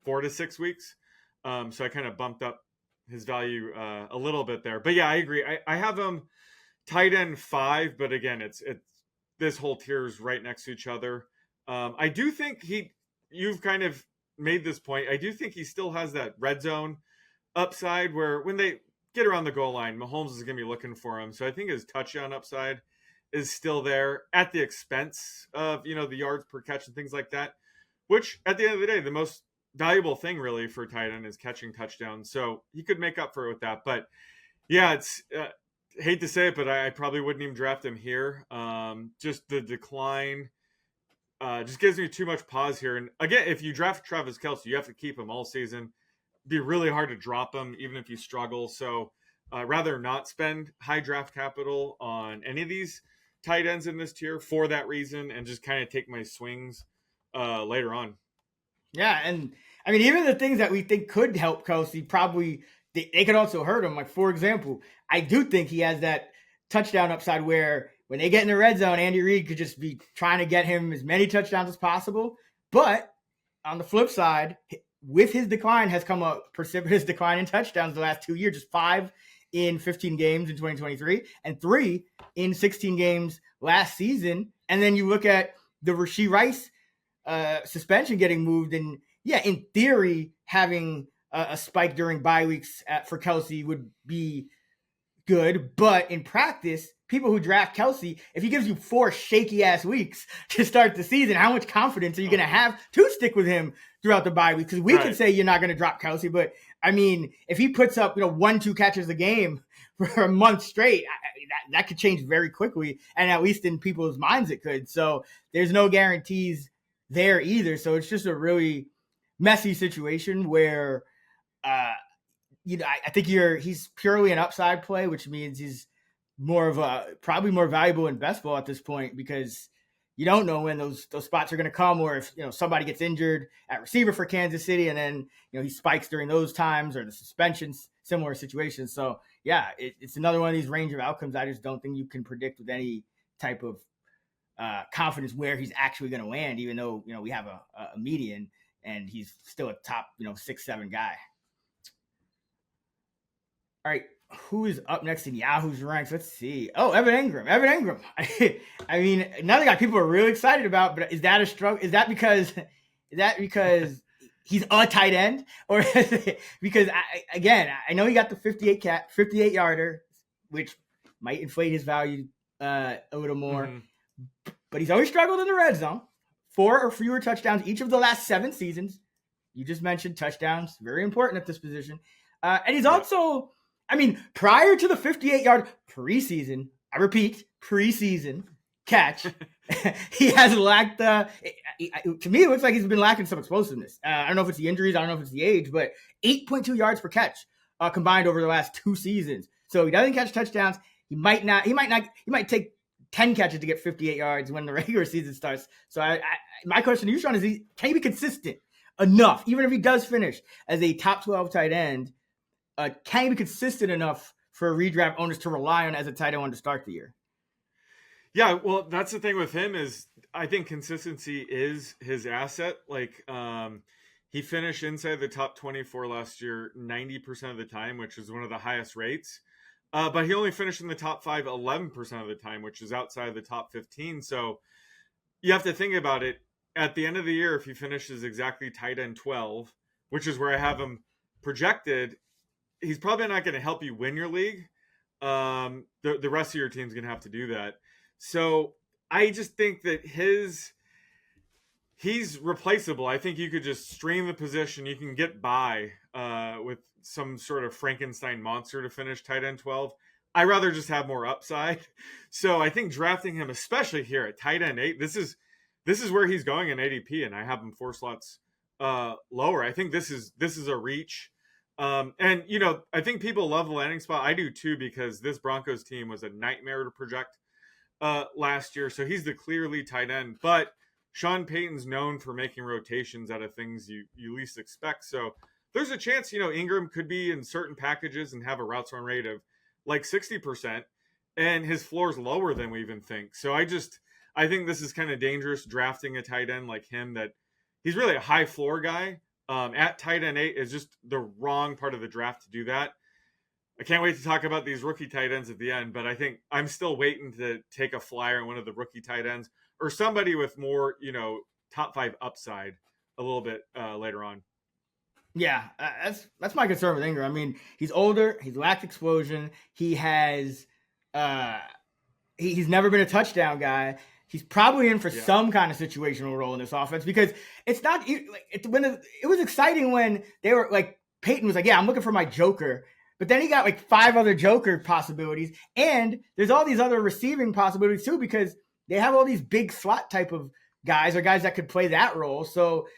4 to 6 weeks. So I kind of bumped up his value a little bit there. But yeah, I agree. I have him tight end 5, but again, it's this whole tier is right next to each other. I do think you've kind of made this point. I do think he still has that red zone upside where when they get around the goal line, Mahomes is going to be looking for him. So I think his touchdown upside is still there at the expense of, the yards per catch and things like that, which at the end of the day, the most valuable thing really for tight end is catching touchdowns. So he could make up for it with that. But yeah, it's hate to say it, but I probably wouldn't even draft him here. Just the decline just gives me too much pause here. And again, if you draft Travis Kelce, you have to keep him all season. It'd be really hard to drop him, even if you struggle. So rather not spend high draft capital on any of these tight ends in this tier for that reason, and just kind of take my swings later on. Yeah, and I mean, even the things that we think could help Kelce, probably they could also hurt him. Like, for example, I do think he has that touchdown upside where when they get in the red zone, Andy Reid could just be trying to get him as many touchdowns as possible. But on the flip side, with his decline has come a precipitous decline in touchdowns the last 2 years, just 5 in 15 games in 2023 and 3 in 16 games last season. And then you look at the Rashee Rice suspension getting moved, and yeah, in theory, having a spike during bye weeks for Kelce would be good, but in practice, people who draft Kelce, if he gives you 4 shaky ass weeks to start the season, how much confidence are you going to have to stick with him throughout the bye week? Because we can say you're not going to drop Kelce, but I mean, if he puts up 1-2 catches a game for a month straight, that could change very quickly, and at least in people's minds it could. So there's no guarantees there either. So it's just a really messy situation where I think he's purely an upside play, which means he's probably more valuable in best ball at this point, because you don't know when those spots are going to come, or if somebody gets injured at receiver for Kansas City and then he spikes during those times, or the suspensions, similar situations. So yeah, it's another one of these range of outcomes. I just don't think you can predict with any type of confidence where he's actually going to land, even though we have a median and he's still a top 6-7 guy. All right, who is up next in Yahoo's ranks? Let's see. Oh, Evan Engram. I mean, another guy people are really excited about, but is that a struggle? Is that because he's a tight end, or is it because I know he got the 58 yarder, which might inflate his value a little more, but he's always struggled in the red zone. 4 or fewer touchdowns each of the last 7 seasons. You just mentioned touchdowns, very important at this position, and he's also. I mean, prior to the 58-yard preseason, I repeat, preseason catch, he has lacked, to me, it looks like he's been lacking some explosiveness. I don't know if it's the injuries, I don't know if it's the age, but 8.2 yards per catch combined over the last 2 seasons. So he doesn't catch touchdowns. He might take 10 catches to get 58 yards when the regular season starts. So my question to you, Sean, is can he be consistent enough, even if he does finish as a top 12 tight end? Can he be consistent enough for redraft owners to rely on as a tight end to start the year? Yeah, well, that's the thing with him is I think consistency is his asset. Like he finished inside the top 24 last year 90% of the time, which is one of the highest rates. But he only finished in the top 5 11% of the time, which is outside the top 15. So you have to think about it. At the end of the year, if he finishes exactly tight end 12, which is where I have him projected, he's probably not going to help you win your league. The rest of your team's going to have to do that. So I just think that he's replaceable. I think you could just stream the position. You can get by with some sort of Frankenstein monster to finish tight end 12. I'd rather just have more upside. So I think drafting him, especially here at tight end 8, this is where he's going in ADP, and I have him 4 slots lower. I think this is a reach. And I think people love the landing spot. I do too, because this Broncos team was a nightmare to project last year. So he's the clear lead tight end, but Sean Payton's known for making rotations out of things you least expect. So there's a chance, Engram could be in certain packages and have a routes run rate of like 60%, and his floor's lower than we even think. So I think this is kind of dangerous drafting a tight end like him, that he's really a high floor guy. At tight end 8 is just the wrong part of the draft to do that. I can't wait to talk about these rookie tight ends at the end, but I think I'm still waiting to take a flyer on one of the rookie tight ends or somebody with more, top 5 upside a little bit later on. Yeah, that's my concern with Engram. I mean, he's older, he's lacked explosion, he has he's never been a touchdown guy. He's probably in for some kind of situational role in this offense, because it's not when it was exciting when they were like, Peyton was like, yeah, I'm looking for my Joker. But then he got like 5 other Joker possibilities. And there's all these other receiving possibilities too, because they have all these big slot type of guys, or guys that could play that role. So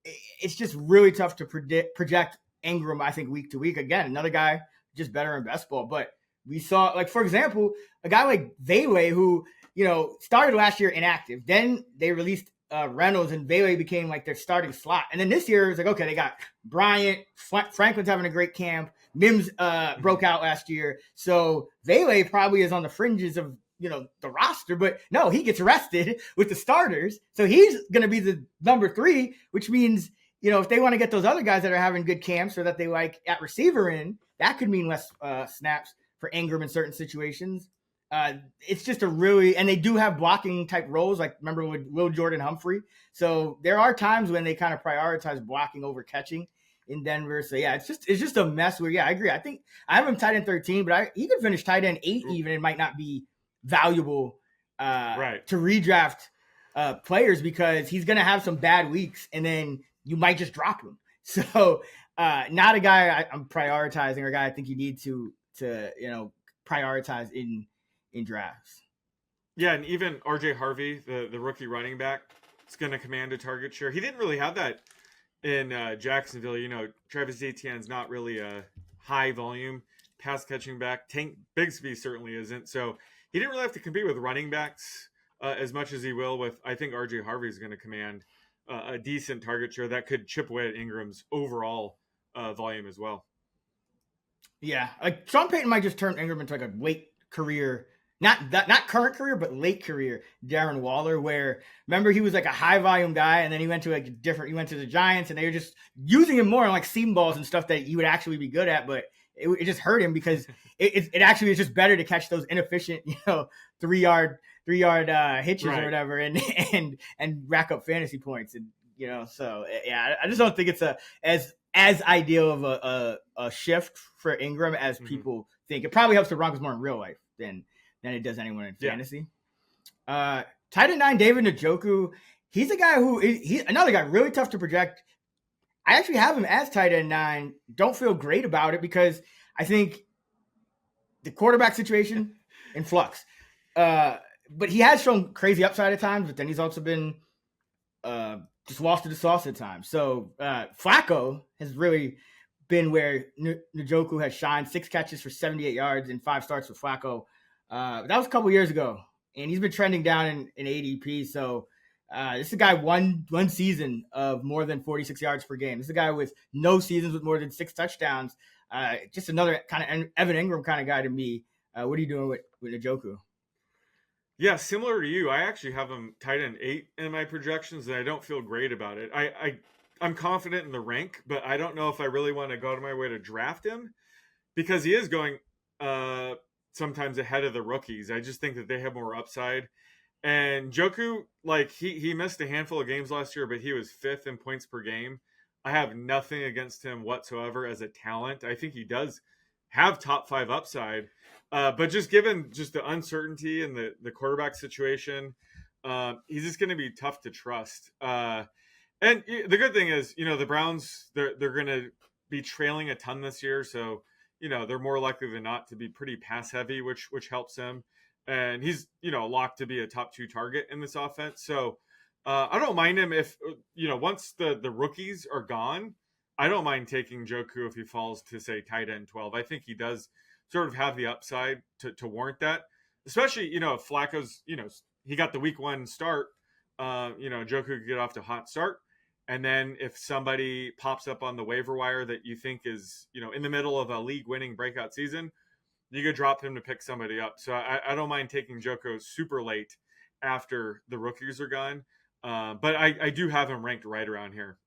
it's just really tough to project Engram, I think, week to week. Again, another guy just better in best ball. But we saw, like, for example, a guy like Vele, who, started last year inactive. Then they released Reynolds, and Vele became like their starting slot. And then this year, it's like, okay, they got Bryant, Franklin's having a great camp. Mims broke out last year. So Vele probably is on the fringes of, the roster. But no, he gets rested with the starters. So he's going to be the number 3, which means, if they want to get those other guys that are having good camps or that they like at receiver in, that could mean less snaps for Engram in certain situations. It's just and they do have blocking type roles, like remember with Will Jordan Humphrey. So there are times when they kind of prioritize blocking over catching in Denver. So yeah, it's just a mess where, yeah, I agree. I think I have him tight end 13, but he could finish tight end 8 even. It might not be valuable to redraft players because he's going to have some bad weeks and then you might just drop him. So not a guy I'm prioritizing or a guy I think you need to prioritize in drafts. Yeah, and even RJ Harvey, the rookie running back, is going to command a target share. He didn't really have that in Jacksonville. Travis Etienne's not really a high volume pass catching back. Tank Bigsby certainly isn't. So he didn't really have to compete with running backs as much as he will with, I think RJ Harvey is going to command a decent target share that could chip away at Ingram's overall volume as well. Yeah, like Sean Payton might just turn Ingram into like a late career, not current career, but late career Darren Waller, where remember he was like a high volume guy and then he went to he went to the Giants and they were just using him more on like seam balls and stuff that he would actually be good at, but it just hurt him because it actually is just better to catch those inefficient, 3-yard hitches or whatever and rack up fantasy points. And, so yeah, I just don't think it's as ideal of a shift for Ingram as people think. It probably helps the Broncos more in real life than it does anyone in fantasy. Tight end 9, David Njoku. He's a guy he's another guy really tough to project. I actually have him as tight end 9. Don't feel great about it because I think the quarterback situation in flux. But he has shown crazy upside at times, but then he's also been just lost to the sauce at times. So Flacco has really been where Njoku has shined. 6 catches for 78 yards and 5 starts with Flacco. That was a couple years ago, and he's been trending down in ADP. So this is a guy one season of more than 46 yards per game. This is a guy with no seasons with more than 6 touchdowns. Just another kind of Evan Engram kind of guy to me. What are you doing with Njoku? Yeah, similar to you, I actually have him tight end 8 in my projections, and I don't feel great about it. I'm confident in the rank, but I don't know if I really want to go out of my way to draft him because he is going sometimes ahead of the rookies. I just think that they have more upside. And Njoku, like he missed a handful of games last year, but he was 5th in points per game. I have nothing against him whatsoever as a talent. I think he does have top 5 upside. But just given just the uncertainty and the quarterback situation, he's just going to be tough to trust. And the good thing is, the Browns, they're going to be trailing a ton this year. So, they're more likely than not to be pretty pass heavy, which helps him. And he's, locked to be a top 2 target in this offense. So I don't mind him if, once the rookies are gone, I don't mind taking Njoku if he falls to, say, tight end 12. I think he does sort of have the upside to warrant that, especially, if Flacco's, he got the week 1 start, Njoku could get off to a hot start. And then if somebody pops up on the waiver wire that you think is, in the middle of a league winning breakout season, you could drop him to pick somebody up. So I don't mind taking Njoku super late after the rookies are gone. But I do have him ranked right around here.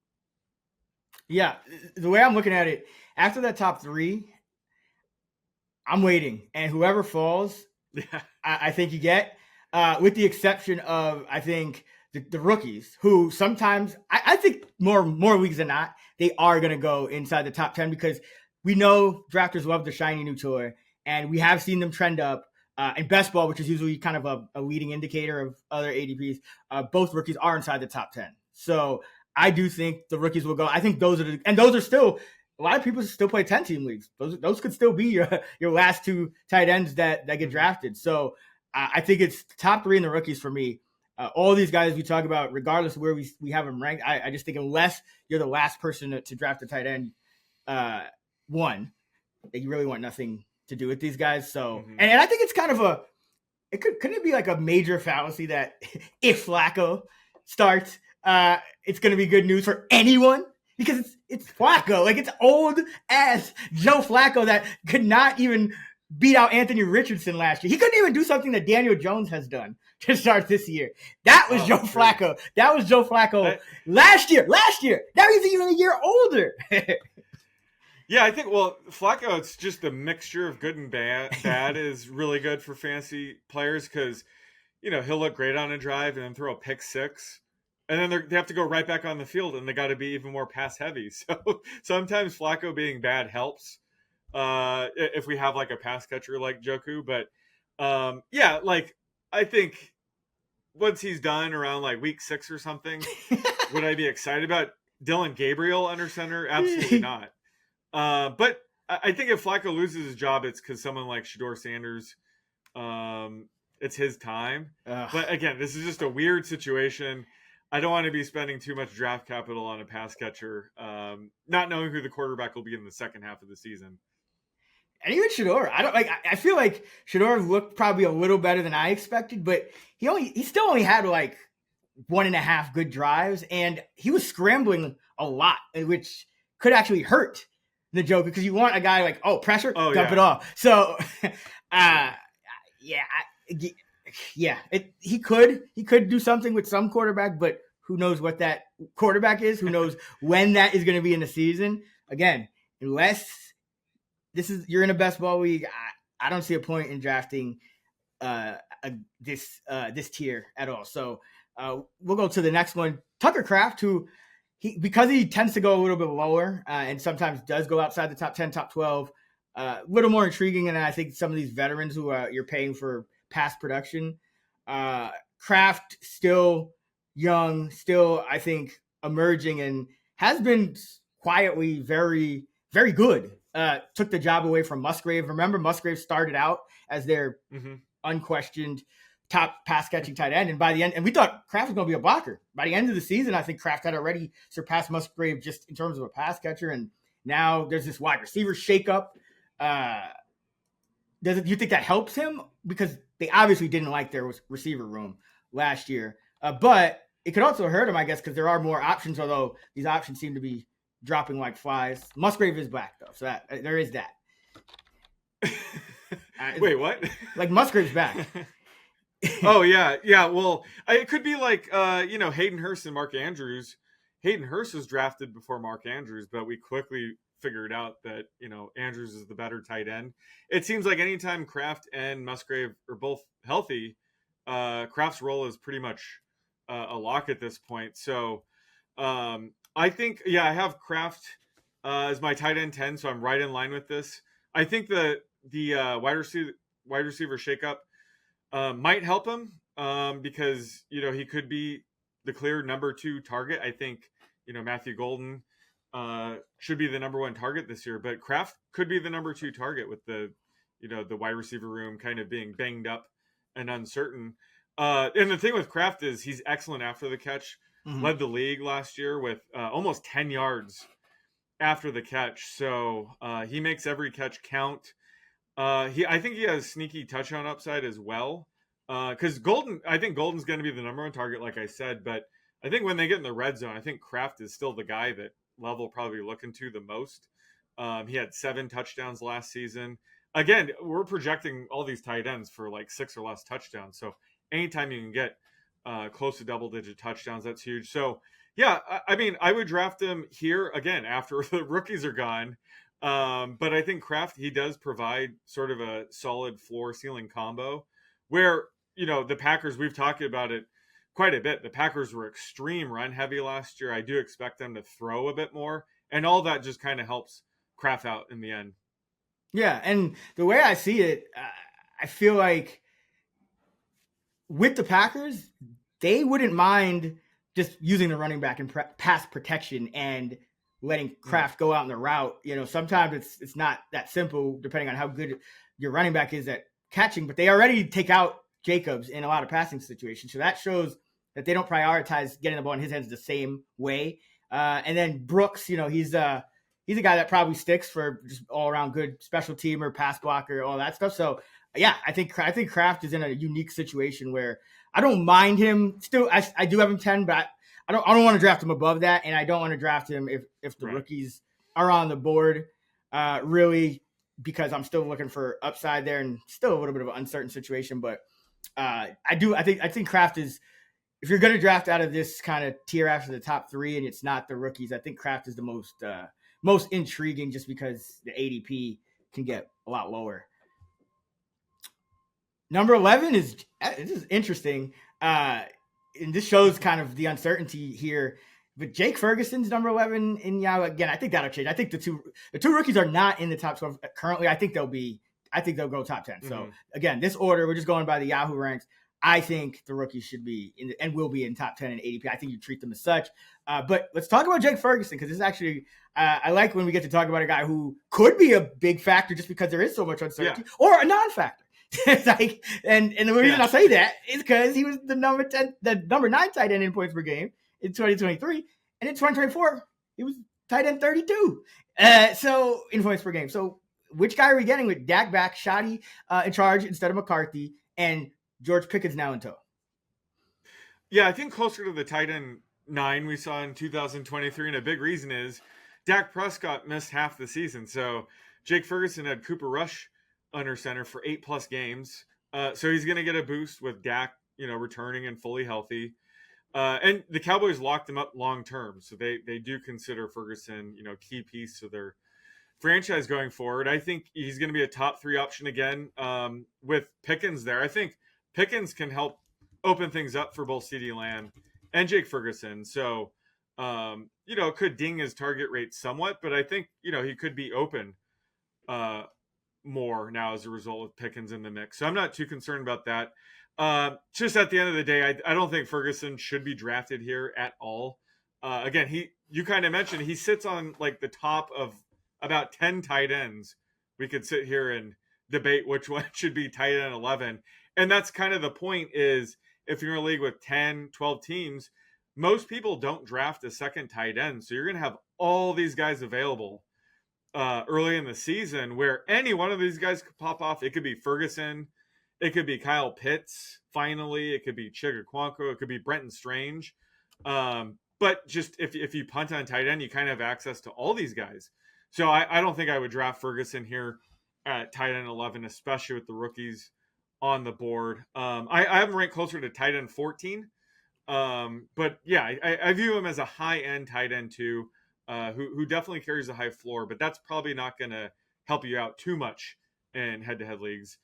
Yeah. The way I'm looking at it, after that top 3, I'm waiting, and whoever falls, I think you get, with the exception of, I think, the rookies, who sometimes, I think more weeks than not, they are going to go inside the top 10 because we know drafters love the shiny new toy, and we have seen them trend up. In best ball, which is usually kind of a leading indicator of other ADPs, both rookies are inside the top 10. So I do think the rookies will go. I think those are still, a lot of people still play 10-team leagues. Those could still be your last 2 tight ends that get drafted. So I think it's top 3 in the rookies for me. All these guys we talk about, regardless of where we have them ranked, I just think unless you're the last person to draft a tight end, one, that you really want nothing to do with these guys. So, and I think it's kind of couldn't it be like a major fallacy that if Flacco starts, it's going to be good news for anyone? Because it's Flacco. Like, it's old ass Joe Flacco that could not even beat out Anthony Richardson last year. He couldn't even do something that Daniel Jones has done to start this year. That was Joe Flacco. That was Joe Flacco last year. Now he's even a year older. Yeah, I think, Flacco, it's just a mixture of good and bad is really good for fantasy players because, he'll look great on a drive and then throw a pick 6. And then they have to go right back on the field, and they got to be even more pass heavy. So sometimes Flacco being bad helps if we have like a pass catcher like Njoku. But Yeah, like I think once he's done around like week 6 or something, would I be excited about Dylan Gabriel under center? Absolutely not. But I think if Flacco loses his job, it's because someone like Shador Sanders, it's his time. Ugh. But again, this is just a weird situation. I don't want to be spending too much draft capital on a pass catcher, not knowing who the quarterback will be in the second half of the season. And even Shador, I feel like Shador looked probably a little better than I expected, but he still only had like 1.5 good drives, and he was scrambling a lot, which could actually hurt Njoku because you want a guy like, pressure, dump it off. So, he could do something with some quarterback, but who knows what that quarterback is? Who knows when that is going to be in the season? Again, unless you're in a best ball league, I don't see a point in drafting this tier at all. So we'll go to the next one. Tucker Kraft, who because he tends to go a little bit lower and sometimes does go outside the top 10, top 12, a little more intriguing than I think some of these veterans who you're paying for past production. Kraft still young, still I think emerging, and has been quietly very, very good. Took the job away from Musgrave. Remember, Musgrave started out as their unquestioned top pass catching tight end, and by the end, and we thought Kraft was going to be a blocker. By the end of the season, I think Kraft had already surpassed Musgrave just in terms of a pass catcher, and now there's this wide receiver shakeup. Do you think that helps him? Because they obviously didn't like their receiver room last year, but it could also hurt him, I guess, because there are more options. Although these options seem to be dropping like flies. Musgrave is back though, so there is that. Wait, what? Like Musgrave's back. Oh yeah. Well, it could be like Hayden Hurst and Mark Andrews. Hayden Hurst was drafted before Mark Andrews, but we quickly figured out that Andrews is the better tight end. It seems like anytime Kraft and Musgrave are both healthy, Kraft's role is pretty much a lock at this point. So I think I have Kraft as my tight end 10, so I'm right in line with this. I think the wide receiver shakeup might help him because he could be the clear number 2 target. I think Matthew Golden should be the number 1 target this year, but Kraft could be the number 2 target with the wide receiver room kind of being banged up and uncertain. And the thing with Kraft is he's excellent after the catch. Led the league last year with almost 10 yards after the catch. So he makes every catch count. I think he has sneaky touchdown upside as well. Because I think Golden's going to be the number 1 target, like I said. But I think when they get in the red zone, I think Kraft is still the guy that Level probably looking to the most. He had 7 touchdowns last season. Again, we're projecting all these tight ends for like 6 or less touchdowns. So anytime you can get close to double-digit touchdowns, that's huge. So, yeah, I mean, I would draft him here, again, after the rookies are gone. But I think Kraft, he does provide sort of a solid floor-ceiling combo where, the Packers, we've talked about it quite a bit. The Packers were extreme run-heavy last year. I do expect them to throw a bit more, and all that just kind of helps Kraft out in the end. Yeah, and the way I see it, I feel like with the Packers, they wouldn't mind just using the running back in pass protection and letting Kraft go out in the route. Sometimes it's not that simple depending on how good your running back is at catching, but they already take out Jacobs in a lot of passing situations. So that shows that they don't prioritize getting the ball in his hands the same way. And then Brooks, he's a guy that probably sticks for just all around good special teamer, pass blocker, all that stuff. So yeah, I think Kraft is in a unique situation where I don't mind him. Still, I do have him 10, but I don't want to draft him above that, and I don't want to draft him if the rookies are on the board, really, because I'm still looking for upside there and still a little bit of an uncertain situation. But I think Kraft is, if you're going to draft out of this kind of tier after the top 3 and it's not the rookies, I think Kraft is the most intriguing just because the ADP can get a lot lower. Number 11 this is interesting. And this shows kind of the uncertainty here. But Jake Ferguson's number 11 in Yahoo. Again, I think that'll change. I think the two rookies are not in the top 12 currently. I think they'll be I think they'll go top 10. So Mhm. again, this order, we're just going by the Yahoo ranks. I think the rookies should be and will be in top 10 in ADP. I think you treat them as such. But let's talk about Jake Ferguson, because this is actually, I like when we get to talk about a guy who could be a big factor just because there is so much uncertainty, or a non-factor. It's like, and the reason I say that is because he was the number 9 tight end in points per game in 2023, and in 2024 he was tight end 32. So in points per game. So which guy are we getting with Dak back, Shoddy in charge instead of McCarthy, and George Pickens now in tow? Yeah, I think closer to the tight end 9 we saw in 2023, and a big reason is Dak Prescott missed half the season. So Jake Ferguson had Cooper Rush under center for 8+ games. So he's going to get a boost with Dak, returning and fully healthy. And the Cowboys locked him up long term. So they do consider Ferguson, key piece to their franchise going forward. I think he's going to be a top 3 option again with Pickens there. I think Pickens can help open things up for both CeeDee Lamb and Jake Ferguson. So, could ding his target rate somewhat, but I think, he could be open more now as a result of Pickens in the mix. So I'm not too concerned about that. Just at the end of the day, I don't think Ferguson should be drafted here at all. Again, you kind of mentioned he sits on like the top of about 10 tight ends. We could sit here and debate which one should be tight end 11. And that's kind of the point is if you're in a league with 10, 12 teams, most people don't draft a second tight end. So you're going to have all these guys available early in the season where any one of these guys could pop off. It could be Ferguson. It could be Kyle Pitts, finally. It could be Chigaquanko. It could be Brenton Strange. But just if you punt on tight end, you kind of have access to all these guys. So I don't think I would draft Ferguson here at tight end 11, especially with the rookies on the board. I have him ranked closer to tight end 14. But yeah, I view him as a high-end tight end too, who definitely carries a high floor, but that's probably not going to help you out too much in head-to-head leagues.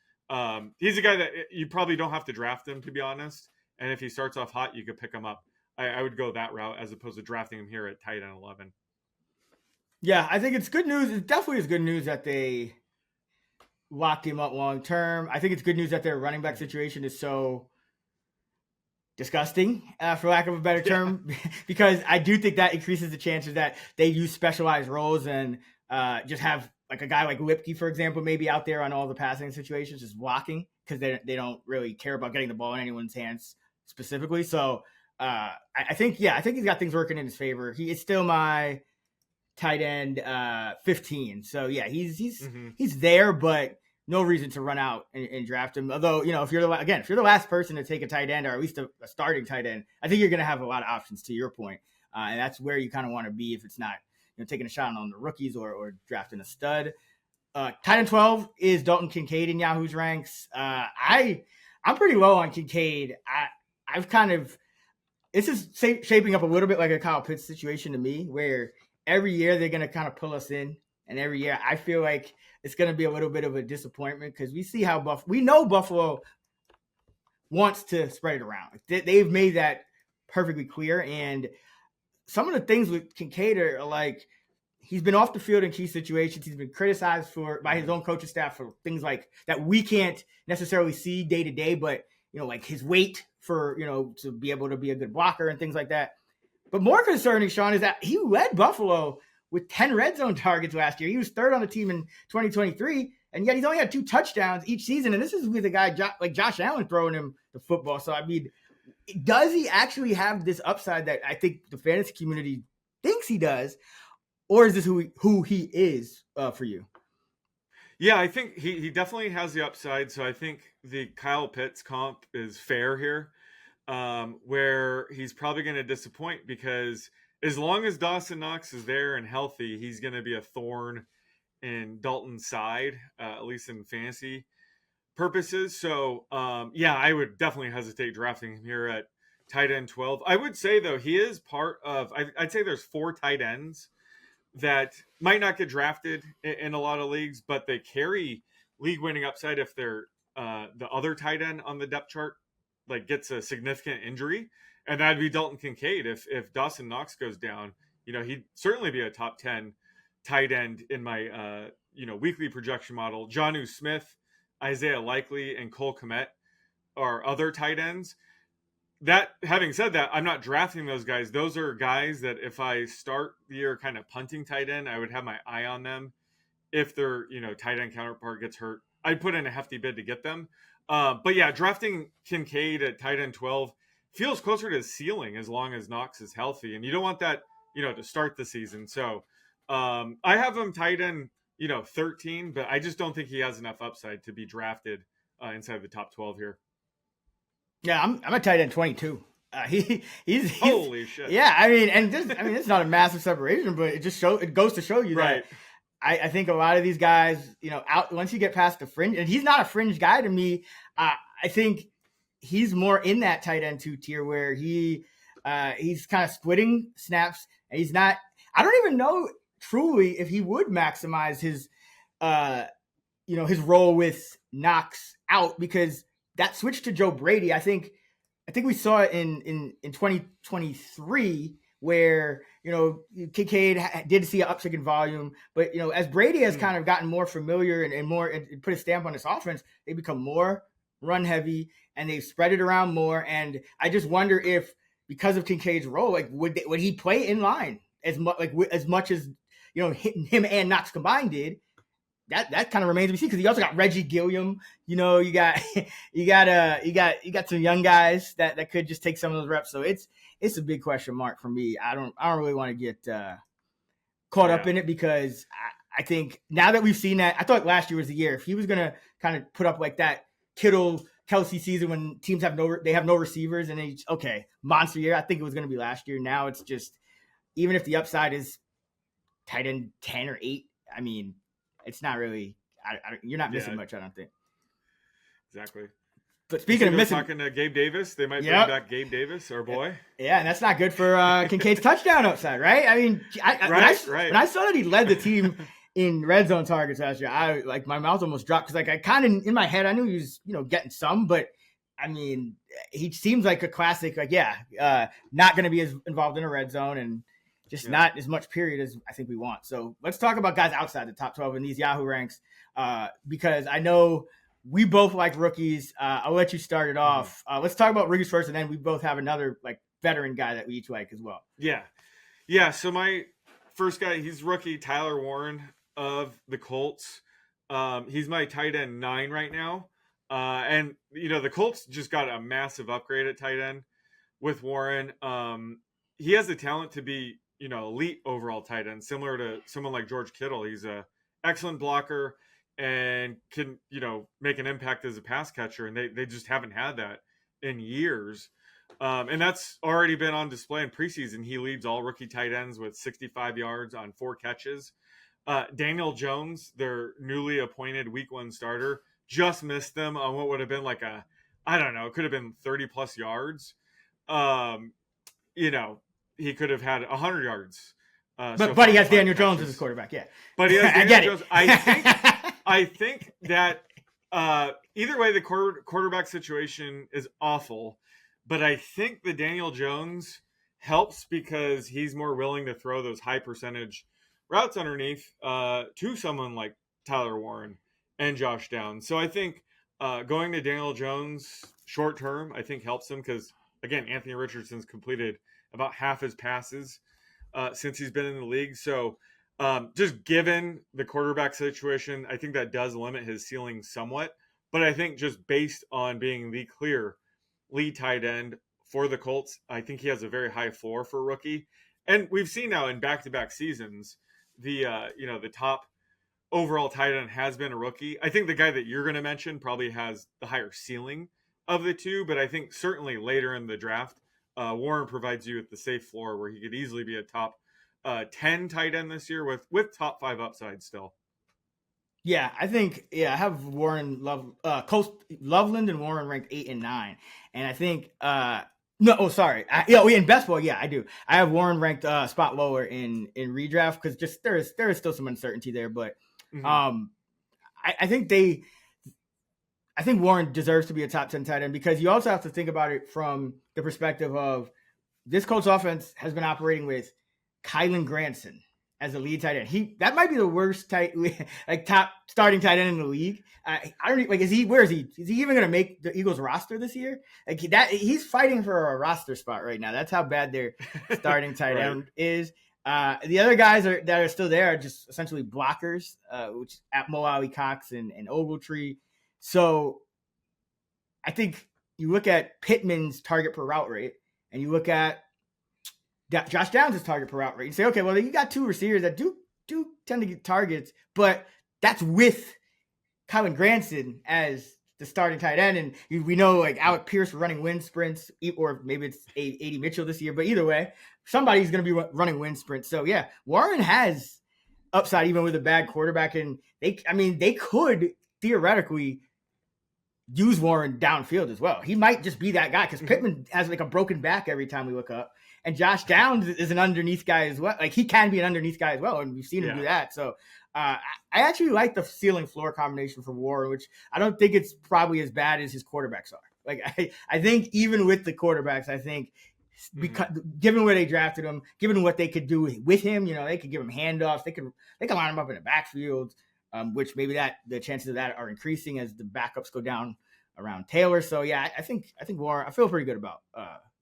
He's a guy that you probably don't have to draft him, to be honest. And if he starts off hot, you could pick him up. I would go that route as opposed to drafting him here at tight end 11. Yeah, I think it's good news. It definitely is good news that they locked him up long term. I think it's good news that their running back situation is so disgusting, for lack of a better term, because I do think that increases the chances that they use specialized roles and just have like a guy like Lipke, for example, maybe out there on all the passing situations, just blocking because they don't really care about getting the ball in anyone's hands specifically. So I think he's got things working in his favor. He is still my tight end 15. So yeah, he's there, but no reason to run out and draft him. Although, if you're the last person to take a tight end or at least a starting tight end, I think you're going to have a lot of options to your point. And that's where you kind of want to be if it's not, taking a shot on the rookies or drafting a stud. Tight end 12 is Dalton Kincaid in Yahoo's ranks. I'm pretty low on Kincaid. This is shaping up a little bit like a Kyle Pitts situation to me, where every year they're going to kind of pull us in. And every year I feel like it's going to be a little bit of a disappointment because we see how we know Buffalo wants to spread it around. They've made that perfectly clear. And some of the things with Kincaid are like, he's been off the field in key situations. He's been criticized by his own coaching staff for things like that we can't necessarily see day to day, but like his weight for, to be able to be a good blocker and things like that. But more concerning, Sean, is that he led Buffalo with 10 red zone targets last year. He was third on the team in 2023, and yet he's only had 2 touchdowns each season. And this is with a guy like Josh Allen throwing him the football. So, I mean, does he actually have this upside that I think the fantasy community thinks he does? Or is this who he is for you? Yeah, I think he definitely has the upside. So I think the Kyle Pitts comp is fair here, where he's probably going to disappoint because as long as Dawson Knox is there and healthy, he's going to be a thorn in Dalton's side, at least in fantasy purposes. So, I would definitely hesitate drafting him here at tight end 12. I would say, though, he is part of, I'd say there's 4 tight ends that might not get drafted in a lot of leagues, but they carry league-winning upside if they're the other tight end on the depth chart like gets a significant injury. And that'd be Dalton Kincaid. If Dawson Knox goes down, he'd certainly be a top 10 tight end in my, weekly projection model. Jonnu Smith Isaiah Likely and Cole Kmet are other tight ends. That having said that, I'm not drafting those guys. Those are guys that if I start the year kind of punting tight end, I would have my eye on them. If their tight end counterpart gets hurt, I'd put in a hefty bid to get them. But yeah, drafting Kincaid at tight end 12 feels closer to ceiling as long as Knox is healthy, and you don't want that to start the season. So I have him tight end 13, but I just don't think he has enough upside to be drafted inside the top 12 here. Yeah, I'm a tight end 22. He's holy shit. Yeah, it's not a massive separation, but it goes to show you right. that I think a lot of these guys, out once you get past the fringe, and he's not a fringe guy to me. I think he's more in that tight end 2 tier where he's kind of splitting snaps, and he's not. I don't even know truly if he would maximize his his role with Knox out, because that switch to Joe Brady, I think we saw it in 2023 where, Kincaid did see an uptick in volume, but, as Brady has kind of gotten more familiar and more and put a stamp on this offense, they become more run heavy and they've spread it around more. And I just wonder if, because of Kincaid's role, like would he play in line as much as, him and Knox combined did. That kind of remains to be seen, because you also got Reggie Gilliam. You got some young guys that could just take some of those reps. So it's a big question mark for me. I don't really want to get caught up in it, because I think now that we've seen that, I thought last year was the year. If he was gonna kind of put up like that Kittle Kelce season when teams have no receivers and monster year, I think it was gonna be last year. Now it's just, even if the upside is tight end 10 or 8, I mean, it's not really. You're not missing much, I don't think. Exactly. But speaking of missing, talking to Gabe Davis, they might bring back Gabe Davis, our boy. Yeah, and that's not good for Kincaid's touchdown upside, right? I mean, when I saw that he led the team in red zone targets last year, my mouth almost dropped, because I kind of in my head I knew he was getting some, but I mean, he seems like a classic. Not going to be as involved in a red zone and just not as much period as I think we want. So let's talk about guys outside the top 12 in these Yahoo ranks, because I know we both like rookies. I'll let you start it off. Let's talk about rookies first, and then we both have another veteran guy that we each like as well. Yeah. So my first guy, he's rookie Tyler Warren of the Colts. He's my tight end 9 right now. And the Colts just got a massive upgrade at tight end with Warren. He has the talent to be, elite overall tight end, similar to someone like George Kittle. He's a excellent blocker and can, make an impact as a pass catcher. And they just haven't had that in years. And that's already been on display in preseason. He leads all rookie tight ends with 65 yards on 4 catches. Daniel Jones, their newly appointed week 1 starter, just missed them on what would have been it could have been 30 plus yards. He could have had 100 yards. But he has Daniel Jones as his quarterback, yeah. But he has Daniel Jones. I think that either way, the quarterback situation is awful. But I think the Daniel Jones helps because he's more willing to throw those high percentage routes underneath to someone like Tyler Warren and Josh Downs. So I think going to Daniel Jones short term, I think helps him, because, again, Anthony Richardson's completed about half his passes since he's been in the league. So just given the quarterback situation, I think that does limit his ceiling somewhat. But I think just based on being the clear lead tight end for the Colts, I think he has a very high floor for a rookie. And we've seen now in back-to-back seasons, the top overall tight end has been a rookie. I think the guy that you're going to mention probably has the higher ceiling of the two, but I think certainly later in the draft, Warren provides you with the safe floor where he could easily be a top 10 tight end this year with top 5 upside still. Yeah, I think, I have Loveland and Warren ranked 8 and 9. And I think, in best ball, I do. I have Warren ranked spot lower in redraft, because just there is still some uncertainty there. But I think Warren deserves to be a top 10 tight end, because you also have to think about it from the perspective of this Colts offense has been operating with Kylan Granson as a lead tight end. That might be the worst top starting tight end in the league. I don't like. Where is he? Is he even going to make the Eagles roster this year? Like he's fighting for a roster spot right now. That's how bad their starting tight Right. end is. The other guys that are still there are just essentially blockers, which at Mo Ali Cox and Ogletree. So I think you look at Pittman's target per route rate, and you look at Josh Downs' target per route rate. You say, okay, well, you got two receivers that do tend to get targets, but that's with Colin Granson as the starting tight end. And we know like Alec Pierce running wind sprints, or maybe it's A.D. Mitchell this year, but either way, somebody's going to be running wind sprints. So yeah, Warren has upside even with a bad quarterback. And they could theoretically use Warren downfield as well. He might just be that guy because Pittman has like a broken back every time we look up. And Josh Downs is an underneath guy as well. Like he can be an underneath guy as well. And we've seen him do that. So I actually like the ceiling floor combination for Warren, which I don't think it's probably as bad as his quarterbacks are. Like I think even with the quarterbacks, I think because given where they drafted him, given what they could do with him, they could give him handoffs. They can line him up in the backfield, which maybe the chances of that are increasing as the backups go down around Taylor. So yeah, I think Warren. I feel pretty good about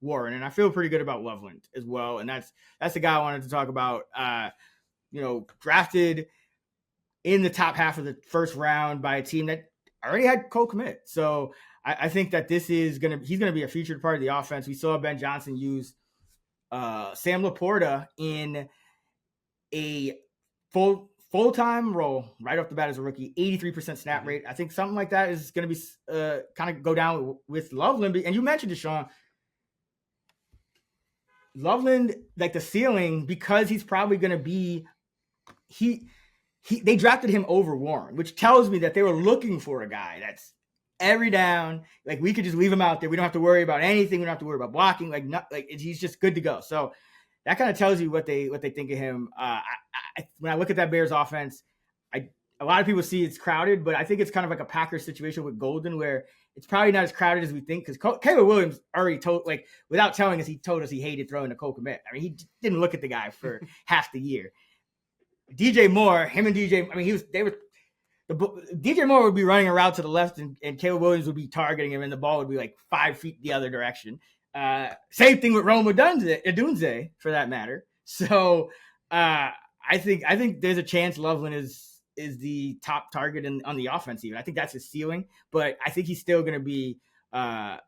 Warren, and I feel pretty good about Loveland as well. And that's the guy I wanted to talk about. Drafted in the top half of the first round by a team that already had Cole Kmet. So I think that he's gonna be a featured part of the offense. We saw Ben Johnson use Sam LaPorta in a full-time role right off the bat as a rookie, 83% snap rate. I think something like that is going to be kind of go down with Loveland. And you mentioned it, Sean. Loveland, like the ceiling, because he's probably going to be they drafted him over Warren, which tells me that they were looking for a guy that's every down. Like we could just leave him out there. We don't have to worry about anything. We don't have to worry about blocking. He's just good to go. So that kind of tells you what they think of him. When I look at that Bears offense, a lot of people see it's crowded, but I think it's kind of like a Packers situation with Golden, where it's probably not as crowded as we think. Because Caleb Williams already told, without telling us, he told us he hated throwing to Cole Kmet. I mean, he didn't look at the guy for half the year. DJ Moore, him and DJ, DJ Moore would be running a route to the left, and Caleb Williams would be targeting him, and the ball would be like 5 feet the other direction. Same thing with Rome Odunze, for that matter. So I think there's a chance Loveland is the top target on the offense. Even I think that's his ceiling, but I think he's still going to be a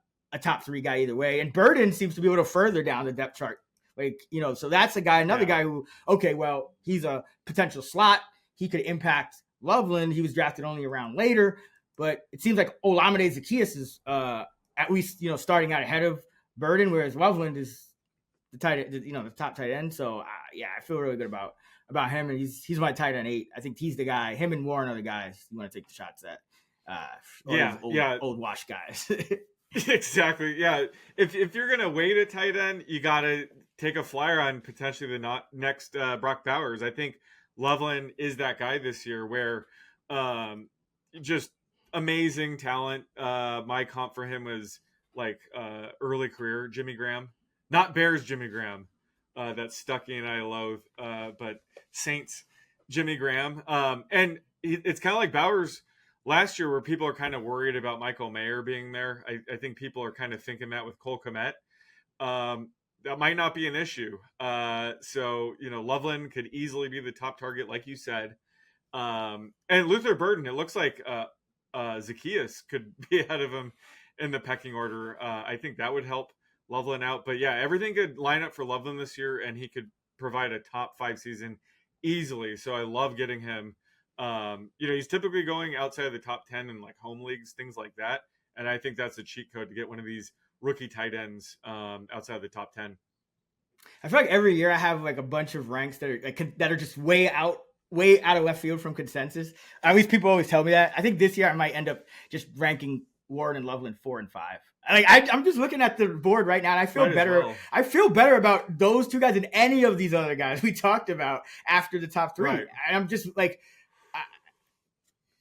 top 3 guy either way. And Burden seems to be a little further down the depth chart. So that's another guy who, okay, well, he's a potential slot. He could impact Loveland. He was drafted only a round later, but it seems like Olamide Zaccheaus is at least, starting out ahead of Burden, whereas Loveland is the top tight end. So I feel really good about him, and he's my tight end 8. I think he's the guy. Him and Warren are the guys you want to take the shots at. Old wash guys. Exactly. Yeah. If you're gonna wait a tight end, you gotta take a flyer on potentially the next Brock Bowers. I think Loveland is that guy this year, where just amazing talent. My comp for him was early career Jimmy Graham, not Bears Jimmy Graham, that Stuckey and I loathe, but Saints Jimmy Graham. And it's kind of like Bowers last year, where people are kind of worried about Michael Mayer being there. I think people are kind of thinking that with Cole Kmet. That might not be an issue. So, Loveland could easily be the top target, like you said. And Luther Burden, it looks like Zaccheaus could be ahead of him in the pecking order. I think that would help Loveland out. But yeah, everything could line up for Loveland this year, and he could provide a top 5 season easily. So I love getting him. He's typically going outside of the top 10 in home leagues, things like that. And I think that's a cheat code to get one of these rookie tight ends outside of the top 10. I feel like every year I have a bunch of ranks that are just way out of left field from consensus. At least people always tell me that. I think this year I might end up just ranking Warren and Loveland 4 and 5. I'm just looking at the board right now, and I feel better. Well. I feel better about those 2 guys than any of these other guys we talked about after the top 3. Right. And I'm just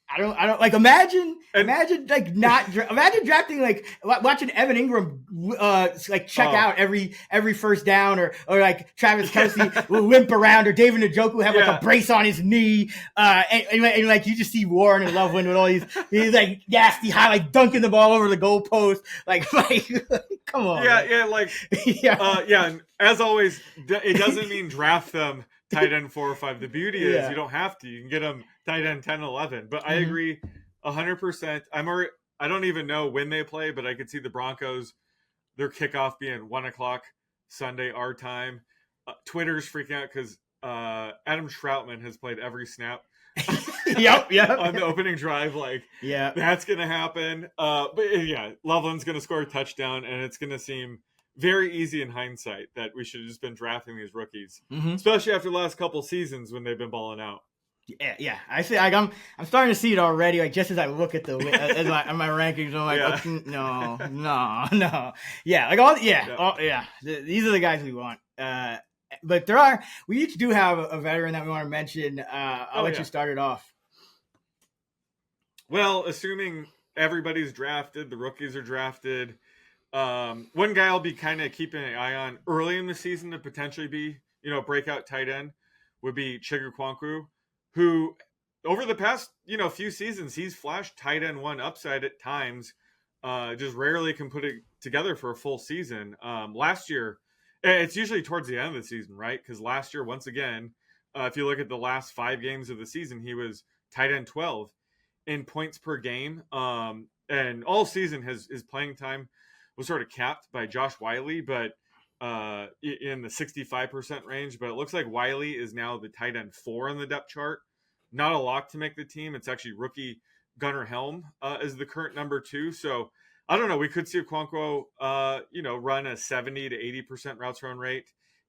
I don't like imagine like imagine drafting like watching Evan Engram like check out every first down or like Travis Kelce will limp around or David Njoku have like a brace on his knee and like you just see Warren and Loveland with all these like nasty highlight dunking the ball over the goalpost like come on and as always it doesn't mean draft them tight end 4 or 5. The beauty is you don't have to. You can get them tight end 10, 11. But I agree 100%. I don't even know when they play, but I could see the Broncos, their kickoff being 1 o'clock Sunday our time. Twitter's freaking out because Adam Troutman has played every snap. Yep. On the opening drive, that's gonna happen. But Loveland's gonna score a touchdown, and it's gonna seem very easy in hindsight that we should have just been drafting these rookies, especially after the last couple seasons when they've been balling out. Yeah. I see. Like, I'm starting to see it already. Like just as I look at at my rankings, I'm like, no. Yeah, like these are the guys we want. But we each do have a veteran that we want to mention. I'll let you start it off. Well, assuming everybody's drafted, the rookies are drafted. One guy I'll be kind of keeping an eye on early in the season to potentially be, breakout tight end would be Okonkwo, who over the past, few seasons, he's flashed tight end 1 upside at times, just rarely can put it together for a full season. Last year, it's usually towards the end of the season, right? Because last year, once again, if you look at the last 5 games of the season, he was tight end 12 in points per game. And all season his playing time was sort of capped by Josh Wiley, but in the 65% range. But it looks like Wiley is now the tight end 4 on the depth chart. Not a lock to make the team. It's actually rookie Gunnar Helm is the current number 2. So I don't know. We could see Okonkwo, run a 70 to 80% routes run rate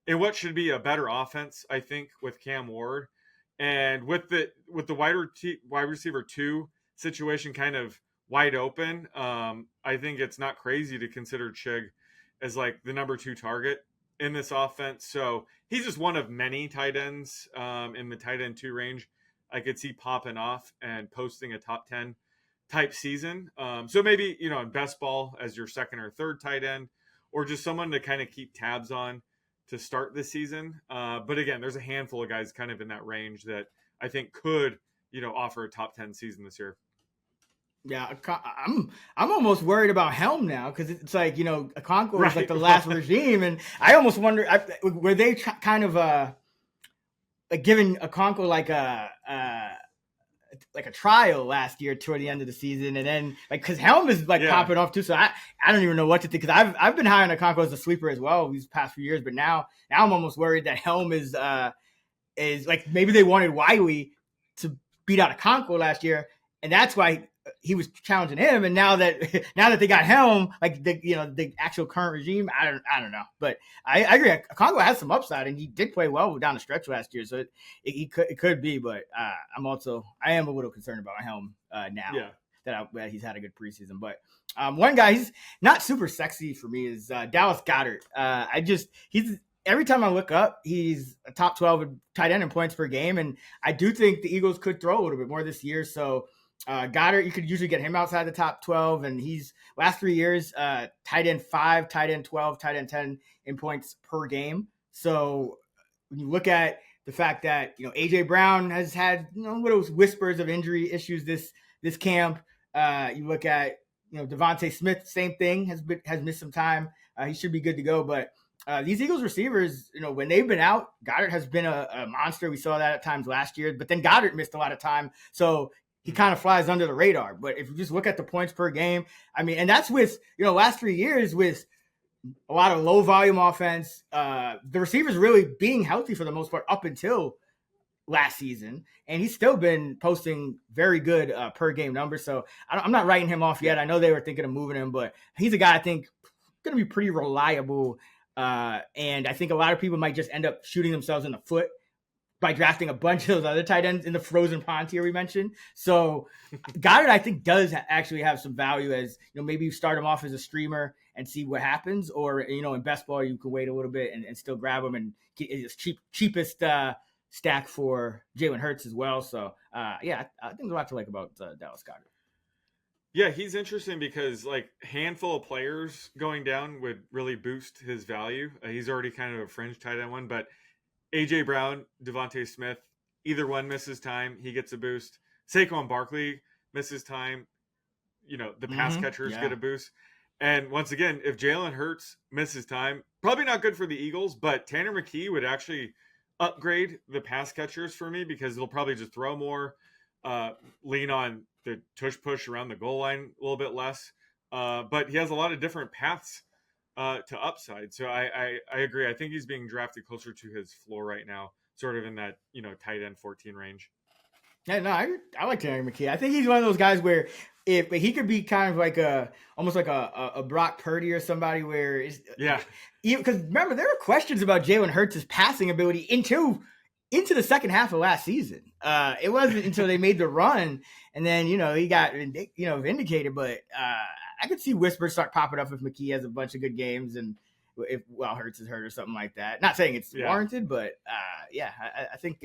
in what should be a better offense, I think, with Cam Ward and with the wide receiver 2 situation kind of wide open. I think it's not crazy to consider Chig as like the number 2 target in this offense. So he's just one of many tight ends in the tight end 2 range. I could see popping off and posting a top 10 type season. So maybe, in best ball as your second or third tight end, or just someone to kind of keep tabs on to start this season. But again, there's a handful of guys kind of in that range that I think could, offer a top 10 season this year. Yeah, I'm almost worried about Helm now because it's like, Okonkwo was like the last regime, and I almost wonder were they kind of like giving Okonkwo like a trial last year toward the end of the season, and then like because Helm is like popping off too, so I don't even know what to think because I've been high on Okonkwo as a sleeper as well these past few years, but now I'm almost worried that Helm is like maybe they wanted Wiley to beat out Okonkwo last year, and that's why he was challenging him, and now that they got Helm, like the actual current regime, I don't know, but I agree. Okonkwo has some upside, and he did play well down the stretch last year, so it could be. But I am a little concerned about Helm now that he's had a good preseason. But one guy he's not super sexy for me is Dallas Goedert. He's every time I look up, he's a top 12 tight end in points per game, and I do think the Eagles could throw a little bit more this year, so. Goddard, you could usually get him outside the top 12, and he's last 3 years, tight end 5, tight end 12, tight end 10 in points per game. So when you look at the fact that, AJ Brown has had, little whispers of injury issues this camp. You look at, Devontae Smith, same thing, has missed some time. He should be good to go, but these Eagles receivers, when they've been out, Goddard has been a monster. We saw that at times last year, but then Goddard missed a lot of time. So he kind of flies under the radar. But if you just look at the points per game, and that's with, last 3 years with a lot of low volume offense, the receivers really being healthy for the most part up until last season. And he's still been posting very good per game numbers. So I'm not writing him off yet. I know they were thinking of moving him, but he's a guy I think going to be pretty reliable. And I think a lot of people might just end up shooting themselves in the foot by drafting a bunch of those other tight ends in the frozen pond tier we mentioned. So Goddard, I think, does actually have some value as, maybe you start him off as a streamer and see what happens. Or, in best ball, you can wait a little bit and still grab him and get his cheapest stack for Jalen Hurts as well. So, yeah, I think there's a lot to like about Dallas Goedert. Yeah, he's interesting because like handful of players going down would really boost his value. He's already kind of a fringe tight end one, but AJ Brown, Devontae Smith, either one misses time, he gets a boost. Saquon Barkley misses time, the pass catchers get a boost. And once again, if Jalen Hurts misses time, probably not good for the Eagles, but Tanner McKee would actually upgrade the pass catchers for me because they'll probably just throw more, lean on the tush push around the goal line a little bit less. But he has a lot of different paths to upside. So I agree. I think he's being drafted closer to his floor right now, sort of in that, tight end 14 range. Yeah, no, I like Tanner McKee. I think he's one of those guys where if he could be kind of like almost like a Brock Purdy or somebody where because remember there were questions about Jalen Hurts' passing ability into the second half of last season. It wasn't until they made the run and then he got vindicated. But I could see whispers start popping up if McKee has a bunch of good games and if Hurts is hurt or something like that. Not saying it's warranted, but I think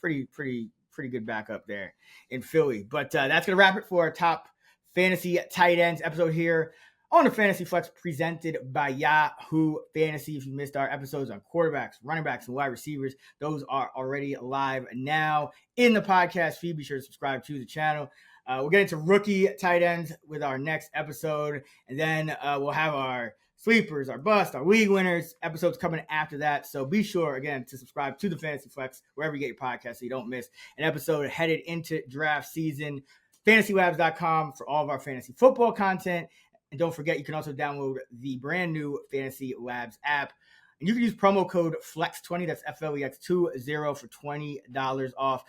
pretty good backup there in Philly. But that's going to wrap it for our top fantasy tight ends episode here on the Fantasy Flex presented by Yahoo Fantasy. If you missed our episodes on quarterbacks, running backs, and wide receivers, those are already live now in the podcast feed. Be sure to subscribe to the channel. We'll get into rookie tight ends with our next episode, and then we'll have our sleepers, our bust, our league winners episodes coming after that. So be sure, again, to subscribe to the Fantasy Flex wherever you get your podcast so you don't miss an episode headed into draft season. FantasyLabs.com for all of our fantasy football content. And don't forget, you can also download the brand new Fantasy Labs app. And you can use promo code FLEX20, that's FLEX20 for $20 off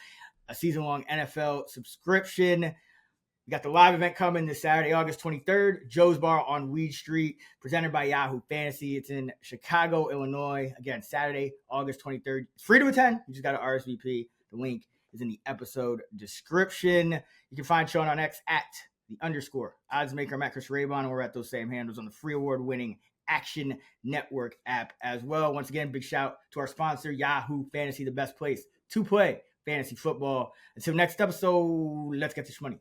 a season-long NFL subscription. We got the live event coming this Saturday, August 23rd, Joe's Bar on Weed Street, presented by Yahoo Fantasy. It's in Chicago, Illinois. Again, Saturday, August 23rd. It's free to attend. You just got to RSVP. The link is in the episode description. You can find Sean on X at _oddsmaker. I'm at Chris Raybon, and we're at those same handles on the free award-winning Action Network app as well. Once again, big shout to our sponsor, Yahoo Fantasy, the best place to play fantasy football. Until next episode, let's get this money.